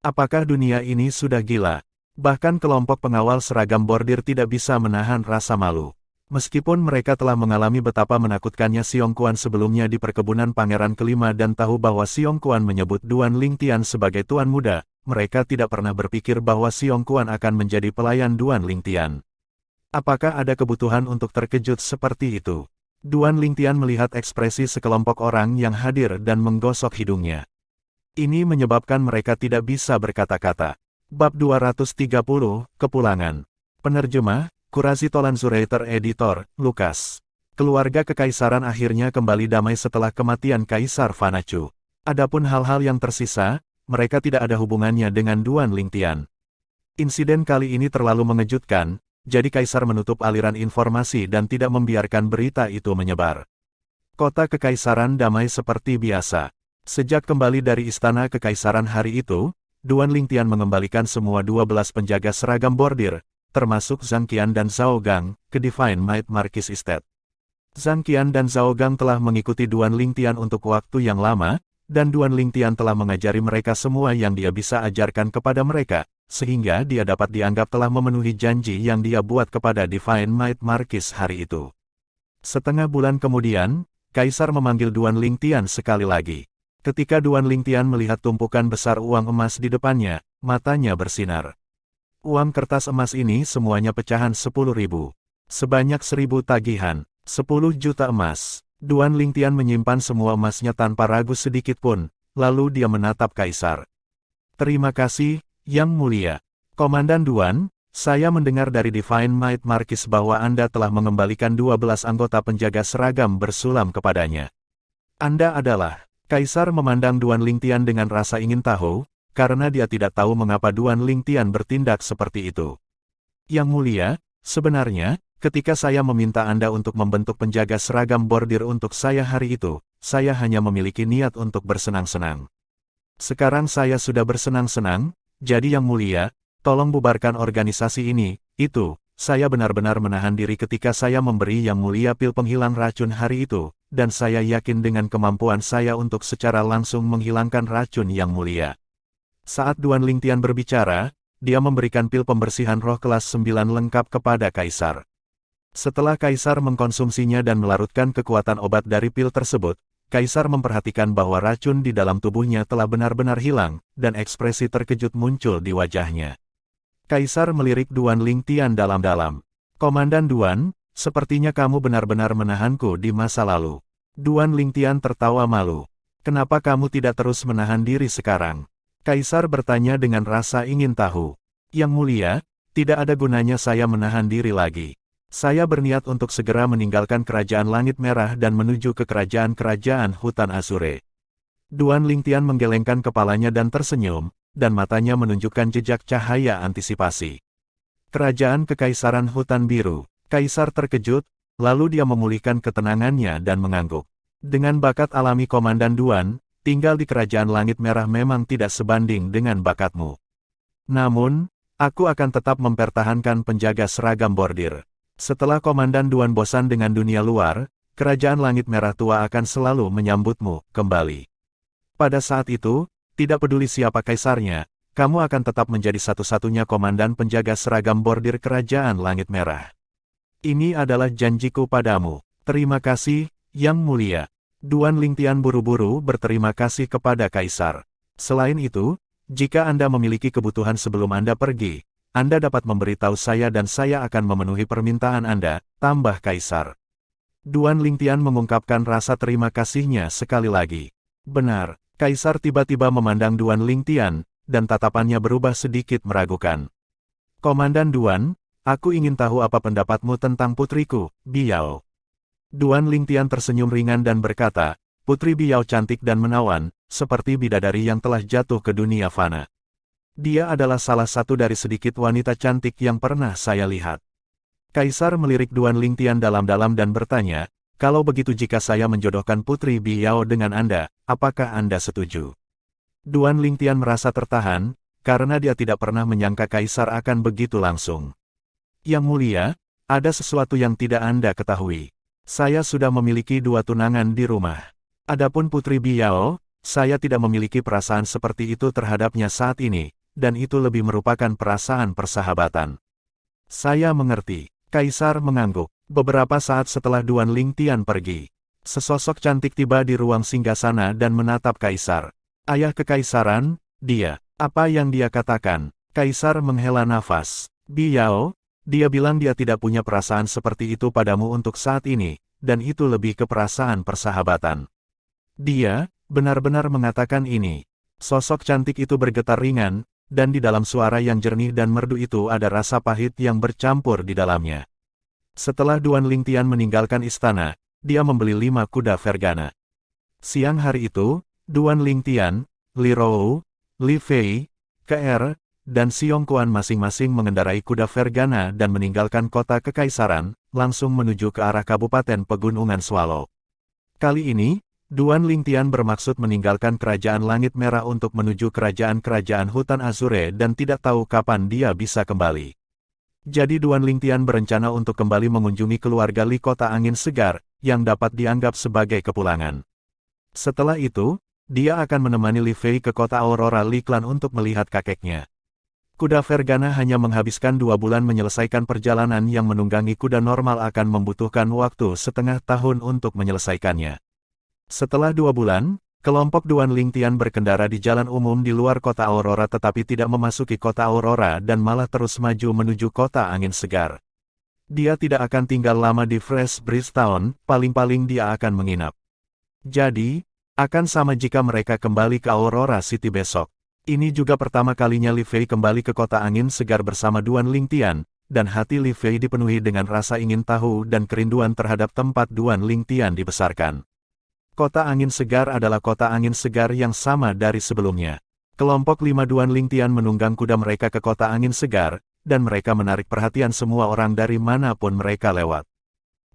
Apakah dunia ini sudah gila? Bahkan kelompok pengawal seragam bordir tidak bisa menahan rasa malu. Meskipun mereka telah mengalami betapa menakutkannya Xiong Quan sebelumnya di perkebunan Pangeran Kelima dan tahu bahwa Xiong Quan menyebut Duan Lingtian sebagai Tuan Muda, mereka tidak pernah berpikir bahwa Xiong Quan akan menjadi pelayan Duan Lingtian. Apakah ada kebutuhan untuk terkejut seperti itu? Duan Lingtian melihat ekspresi sekelompok orang yang hadir dan menggosok hidungnya. Ini menyebabkan mereka tidak bisa berkata-kata. Bab 230, Kepulangan. Penerjemah, Kurasi Tolanzurator Editor, Lukas. Keluarga kekaisaran akhirnya kembali damai setelah kematian Kaisar Fanacu. Adapun hal-hal yang tersisa, mereka tidak ada hubungannya dengan Duan Lingtian. Insiden kali ini terlalu mengejutkan, jadi Kaisar menutup aliran informasi dan tidak membiarkan berita itu menyebar. Kota kekaisaran damai seperti biasa. Sejak kembali dari istana kekaisaran hari itu, Duan Lingtian mengembalikan semua 12 penjaga seragam bordir, termasuk Zhang Qian dan Zhao Gang, ke Divine Might Marquis Estate. Zhang Qian dan Zhao Gang telah mengikuti Duan Lingtian untuk waktu yang lama, dan Duan Lingtian telah mengajari mereka semua yang dia bisa ajarkan kepada mereka, sehingga dia dapat dianggap telah memenuhi janji yang dia buat kepada Divine Might Marquis hari itu. Setengah bulan kemudian, Kaisar memanggil Duan Lingtian sekali lagi. Ketika Duan Lingtian melihat tumpukan besar uang emas di depannya, matanya bersinar. Uang kertas emas ini semuanya pecahan 10.000. Sebanyak 1.000 tagihan, 10 juta emas. Duan Lingtian menyimpan semua emasnya tanpa ragu sedikit pun, lalu dia menatap Kaisar. Terima kasih, Yang Mulia. Komandan Duan, saya mendengar dari Divine Might Marquis bahwa Anda telah mengembalikan 12 anggota penjaga seragam bersulam kepadanya. Anda adalah... Kaisar memandang Duan Lingtian dengan rasa ingin tahu, karena dia tidak tahu mengapa Duan Lingtian bertindak seperti itu. Yang Mulia, sebenarnya, ketika saya meminta Anda untuk membentuk penjaga seragam bordir untuk saya hari itu, saya hanya memiliki niat untuk bersenang-senang. Sekarang saya sudah bersenang-senang, jadi Yang Mulia, tolong bubarkan organisasi ini, itu, saya benar-benar menahan diri ketika saya memberi Yang Mulia pil penghilang racun hari itu, dan saya yakin dengan kemampuan saya untuk secara langsung menghilangkan racun Yang Mulia. Saat Duan Lingtian berbicara, dia memberikan pil pembersihan roh kelas 9 lengkap kepada Kaisar. Setelah Kaisar mengkonsumsinya dan melarutkan kekuatan obat dari pil tersebut, Kaisar memperhatikan bahwa racun di dalam tubuhnya telah benar-benar hilang, dan ekspresi terkejut muncul di wajahnya. Kaisar melirik Duan Lingtian dalam-dalam. Komandan Duan, sepertinya kamu benar-benar menahanku di masa lalu. Duan Lingtian tertawa malu. Kenapa kamu tidak terus menahan diri sekarang? Kaisar bertanya dengan rasa ingin tahu. Yang Mulia, tidak ada gunanya saya menahan diri lagi. Saya berniat untuk segera meninggalkan Kerajaan Langit Merah dan menuju ke kerajaan-kerajaan Hutan Azure. Duan Lingtian menggelengkan kepalanya dan tersenyum, dan matanya menunjukkan jejak cahaya antisipasi. Kerajaan Kekaisaran Hutan Biru. Kaisar terkejut, lalu dia memulihkan ketenangannya dan mengangguk. Dengan bakat alami Komandan Duan, tinggal di Kerajaan Langit Merah memang tidak sebanding dengan bakatmu. Namun, aku akan tetap mempertahankan penjaga seragam bordir. Setelah Komandan Duan bosan dengan dunia luar, Kerajaan Langit Merah Tua akan selalu menyambutmu kembali. Pada saat itu, tidak peduli siapa kaisarnya, kamu akan tetap menjadi satu-satunya komandan penjaga seragam bordir Kerajaan Langit Merah. Ini adalah janjiku padamu. Terima kasih, Yang Mulia. Duan Lingtian buru-buru berterima kasih kepada Kaisar. Selain itu, jika Anda memiliki kebutuhan sebelum Anda pergi, Anda dapat memberitahu saya dan saya akan memenuhi permintaan Anda, tambah Kaisar. Duan Lingtian mengungkapkan rasa terima kasihnya sekali lagi. Benar, Kaisar tiba-tiba memandang Duan Lingtian, dan tatapannya berubah sedikit meragukan. Komandan Duan, aku ingin tahu apa pendapatmu tentang putriku, Biao. Duan Lingtian tersenyum ringan dan berkata, Putri Biao cantik dan menawan, seperti bidadari yang telah jatuh ke dunia fana. Dia adalah salah satu dari sedikit wanita cantik yang pernah saya lihat. Kaisar melirik Duan Lingtian dalam-dalam dan bertanya, kalau begitu jika saya menjodohkan Putri Biao dengan Anda, apakah Anda setuju? Duan Lingtian merasa tertahan, karena dia tidak pernah menyangka Kaisar akan begitu langsung. Yang Mulia, ada sesuatu yang tidak Anda ketahui. Saya sudah memiliki 2 tunangan di rumah. Adapun Putri Biao, saya tidak memiliki perasaan seperti itu terhadapnya saat ini, dan itu lebih merupakan perasaan persahabatan. Saya mengerti. Kaisar mengangguk. Beberapa saat setelah Duan Lingtian pergi, sesosok cantik tiba di ruang singgasana dan menatap Kaisar. Ayah kekaisaran, dia. Apa yang dia katakan? Kaisar menghela nafas. Biao, dia bilang dia tidak punya perasaan seperti itu padamu untuk saat ini, dan itu lebih ke perasaan persahabatan. Dia benar-benar mengatakan ini. Sosok cantik itu bergetar ringan, dan di dalam suara yang jernih dan merdu itu ada rasa pahit yang bercampur di dalamnya. Setelah Duan Lingtian meninggalkan istana, dia membeli 5 kuda Vergana. Siang hari itu, Duan Lingtian, Li Rou, Li Fei, KR, dan Xiong Quan masing-masing mengendarai kuda Vergana dan meninggalkan kota kekaisaran, langsung menuju ke arah Kabupaten Pegunungan Swallow. Kali ini, Duan Lingtian bermaksud meninggalkan Kerajaan Langit Merah untuk menuju kerajaan-kerajaan Hutan Azure dan tidak tahu kapan dia bisa kembali. Jadi Duan Lingtian berencana untuk kembali mengunjungi keluarga Li Kota Angin Segar, yang dapat dianggap sebagai kepulangan. Setelah itu, dia akan menemani Li Fei ke kota Aurora Li Clan untuk melihat kakeknya. Kuda Vergana hanya menghabiskan 2 bulan menyelesaikan perjalanan yang menunggangi kuda normal akan membutuhkan waktu setengah tahun untuk menyelesaikannya. Setelah 2 bulan, kelompok Duan Lingtian berkendara di jalan umum di luar kota Aurora tetapi tidak memasuki kota Aurora dan malah terus maju menuju kota Angin Segar. Dia tidak akan tinggal lama di Fresh Breeze Town, paling-paling dia akan menginap. Jadi, akan sama jika mereka kembali ke Aurora City besok. Ini juga pertama kalinya Li Fei kembali ke kota Angin Segar bersama Duan Lingtian, dan hati Li Fei dipenuhi dengan rasa ingin tahu dan kerinduan terhadap tempat Duan Lingtian dibesarkan. Kota Angin Segar adalah kota angin segar yang sama dari sebelumnya. Kelompok 5 Duan Lingtian menunggang kuda mereka ke kota Angin Segar, dan mereka menarik perhatian semua orang dari manapun mereka lewat.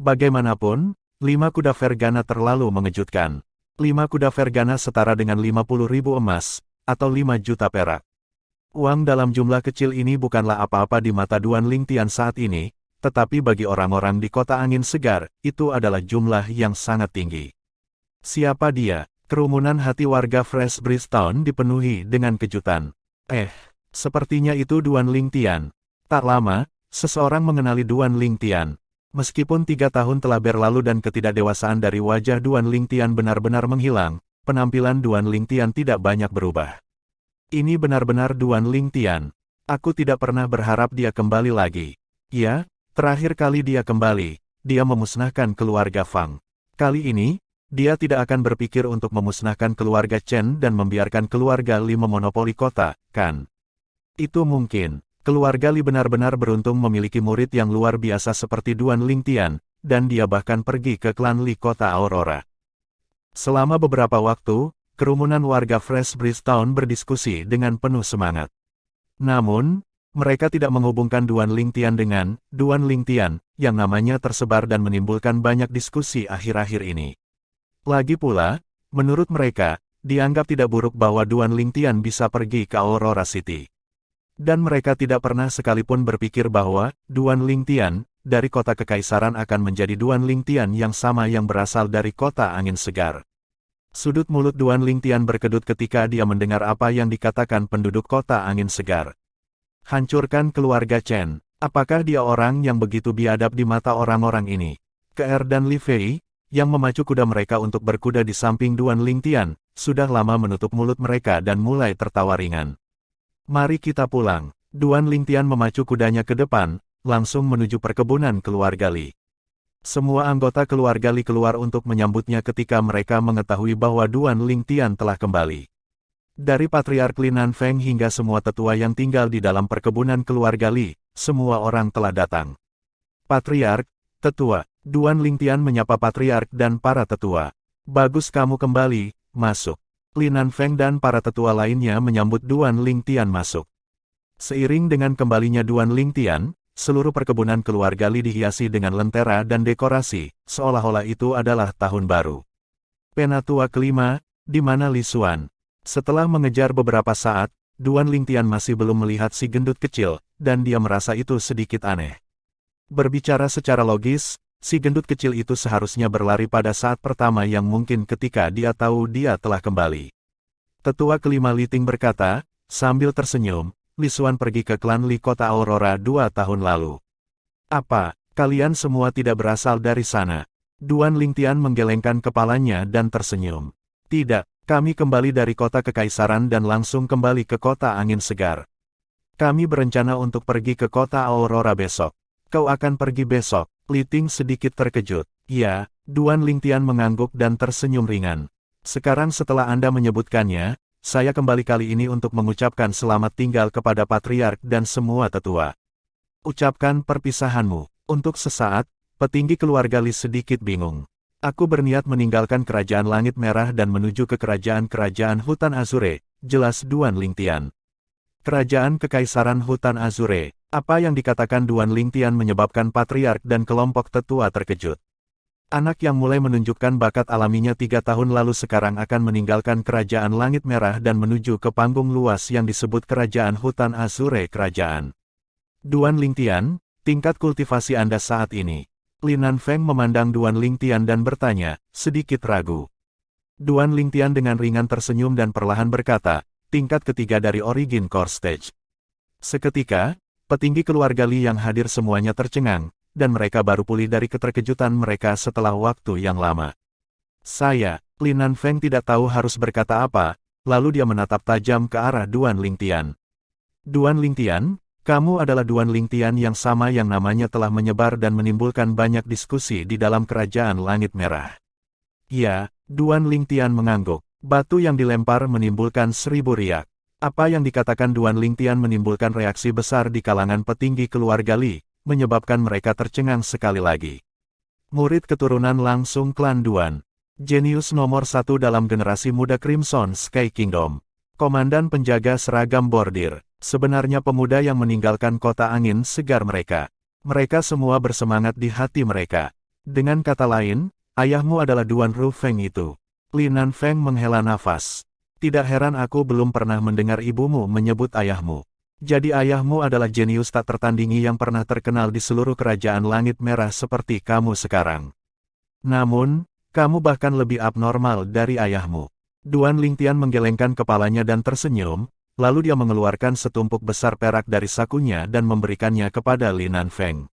Bagaimanapun, 5 kuda Vergana terlalu mengejutkan. 5 kuda Vergana setara dengan 50.000 emas, atau 5 juta perak. Uang dalam jumlah kecil ini bukanlah apa-apa di mata Duan Lingtian saat ini, tetapi bagi orang-orang di kota Angin Segar, itu adalah jumlah yang sangat tinggi. Siapa dia? Kerumunan hati warga Fresh Breeze Town dipenuhi dengan kejutan. Sepertinya itu Duan Lingtian. Tak lama, seseorang mengenali Duan Lingtian. Meskipun 3 tahun telah berlalu dan ketidakdewasaan dari wajah Duan Lingtian benar-benar menghilang, penampilan Duan Lingtian tidak banyak berubah. Ini benar-benar Duan Lingtian. Aku tidak pernah berharap dia kembali lagi. Ya, terakhir kali dia kembali, dia memusnahkan keluarga Fang. Kali ini, dia tidak akan berpikir untuk memusnahkan keluarga Chen dan membiarkan keluarga Li memonopoli kota, kan? Itu mungkin. Keluarga Li benar-benar beruntung memiliki murid yang luar biasa seperti Duan Lingtian, dan dia bahkan pergi ke klan Li kota Aurora. Selama beberapa waktu, kerumunan warga Fresh Breeze Town berdiskusi dengan penuh semangat. Namun, mereka tidak menghubungkan Duan Lingtian dengan Duan Lingtian, yang namanya tersebar dan menimbulkan banyak diskusi akhir-akhir ini. Lagi pula, menurut mereka, dianggap tidak buruk bahwa Duan Lingtian bisa pergi ke Aurora City. Dan mereka tidak pernah sekalipun berpikir bahwa Duan Lingtian dari kota kekaisaran akan menjadi Duan Lingtian yang sama yang berasal dari kota Angin Segar. Sudut mulut Duan Lingtian berkedut ketika dia mendengar apa yang dikatakan penduduk kota Angin Segar. Hancurkan keluarga Chen. Apakah dia orang yang begitu biadab di mata orang-orang ini? KR dan Li Fei, yang memacu kuda mereka untuk berkuda di samping Duan Lingtian, sudah lama menutup mulut mereka dan mulai tertawa ringan. Mari kita pulang. Duan Lingtian memacu kudanya ke depan, langsung menuju perkebunan keluarga Li. Semua anggota keluarga Li keluar untuk menyambutnya ketika mereka mengetahui bahwa Duan Lingtian telah kembali. Dari Patriark Li Nanfeng hingga semua tetua yang tinggal di dalam perkebunan keluarga Li, semua orang telah datang. Patriark, tetua, Duan Lingtian menyapa Patriark dan para tetua. Bagus kamu kembali, masuk. Li Nanfeng dan para tetua lainnya menyambut Duan Lingtian masuk. Seiring dengan kembalinya Duan Lingtian, seluruh perkebunan keluarga Li dihiasi dengan lentera dan dekorasi, seolah-olah itu adalah tahun baru. Penatua kelima, di mana Li Xuan? Setelah mengejar beberapa saat, Duan Lingtian masih belum melihat si gendut kecil, dan dia merasa itu sedikit aneh. Berbicara secara logis, si gendut kecil itu seharusnya berlari pada saat pertama yang mungkin ketika dia tahu dia telah kembali. Tetua kelima Li Ting berkata, sambil tersenyum, Li Xuan pergi ke klan Li kota Aurora 2 tahun lalu. Apa? Kalian semua tidak berasal dari sana. Duan Lingtian menggelengkan kepalanya dan tersenyum. Tidak, kami kembali dari kota kekaisaran dan langsung kembali ke kota angin segar. Kami berencana untuk pergi ke kota Aurora besok. Kau akan pergi besok? Li Ting sedikit terkejut. Ya, Duan Lingtian mengangguk dan tersenyum ringan. Sekarang setelah Anda menyebutkannya, saya kembali kali ini untuk mengucapkan selamat tinggal kepada Patriark dan semua tetua. Ucapkan perpisahanmu. Untuk sesaat, petinggi keluarga Li sedikit bingung. Aku berniat meninggalkan kerajaan Langit Merah dan menuju ke kerajaan Hutan Azure, jelas Duan Lingtian. Kerajaan Kekaisaran Hutan Azure, apa yang dikatakan Duan Lingtian menyebabkan Patriark dan kelompok tetua terkejut. Anak yang mulai menunjukkan bakat alaminya 3 tahun lalu sekarang akan meninggalkan kerajaan Langit Merah dan menuju ke panggung luas yang disebut Kerajaan Hutan Azure Kerajaan. Duan Lingtian, tingkat kultivasi Anda saat ini. Li Nanfeng memandang Duan Lingtian dan bertanya, sedikit ragu. Duan Lingtian dengan ringan tersenyum dan perlahan berkata, tingkat ketiga dari Origin Core Stage. Seketika, petinggi keluarga Li yang hadir semuanya tercengang, dan mereka baru pulih dari keterkejutan mereka setelah waktu yang lama. Saya, Li Nanfeng tidak tahu harus berkata apa, lalu dia menatap tajam ke arah Duan Lingtian. Duan Lingtian, kamu adalah Duan Lingtian yang sama yang namanya telah menyebar dan menimbulkan banyak diskusi di dalam kerajaan Langit Merah. Ya, Duan Lingtian mengangguk. Batu yang dilempar menimbulkan 1000 riak. Apa yang dikatakan Duan Lingtian menimbulkan reaksi besar di kalangan petinggi keluarga Li, menyebabkan mereka tercengang sekali lagi. Murid keturunan langsung klan Duan. Jenius nomor 1 dalam generasi muda Crimson Sky Kingdom. Komandan penjaga seragam bordir. Sebenarnya pemuda yang meninggalkan kota angin segar mereka. Mereka semua bersemangat di hati mereka. Dengan kata lain, ayahmu adalah Duan Rufeng itu. Li Nanfeng menghela nafas. Tidak heran aku belum pernah mendengar ibumu menyebut ayahmu. Jadi ayahmu adalah jenius tak tertandingi yang pernah terkenal di seluruh kerajaan Langit Merah seperti kamu sekarang. Namun, kamu bahkan lebih abnormal dari ayahmu. Duan Lingtian menggelengkan kepalanya dan tersenyum, lalu dia mengeluarkan setumpuk besar perak dari sakunya dan memberikannya kepada Li Nanfeng.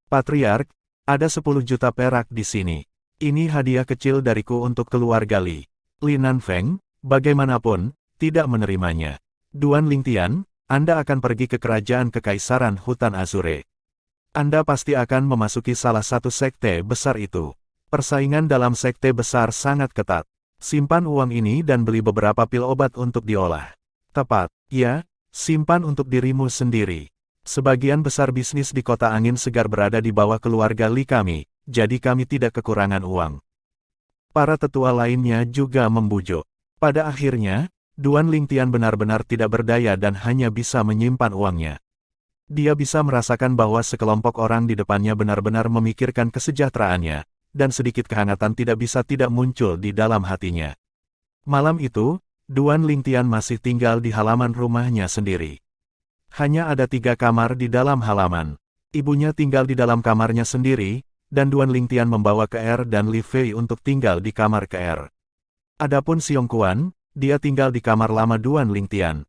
Patriark, ada 10 juta perak di sini. Ini hadiah kecil dariku untuk keluarga Li. Li Nanfeng, bagaimanapun, tidak menerimanya. Duan Lingtian, Anda akan pergi ke kerajaan Kekaisaran Hutan Azure. Anda pasti akan memasuki salah satu sekte besar itu. Persaingan dalam sekte besar sangat ketat. Simpan uang ini dan beli beberapa pil obat untuk diolah. Tepat, ya, simpan untuk dirimu sendiri. Sebagian besar bisnis di kota angin segar berada di bawah keluarga Li kami, jadi kami tidak kekurangan uang. Para tetua lainnya juga membujuk. Pada akhirnya, Duan Lingtian benar-benar tidak berdaya dan hanya bisa menyimpan uangnya. Dia bisa merasakan bahwa sekelompok orang di depannya benar-benar memikirkan kesejahteraannya, dan sedikit kehangatan tidak bisa tidak muncul di dalam hatinya. Malam itu, Duan Lingtian masih tinggal di halaman rumahnya sendiri. Hanya ada 3 kamar di dalam halaman. Ibunya tinggal di dalam kamarnya sendiri, dan Duan Lingtian membawa ke Er dan Li Fei untuk tinggal di kamar ke Er. Adapun Xiong Quan, dia tinggal di kamar lama Duan Lingtian.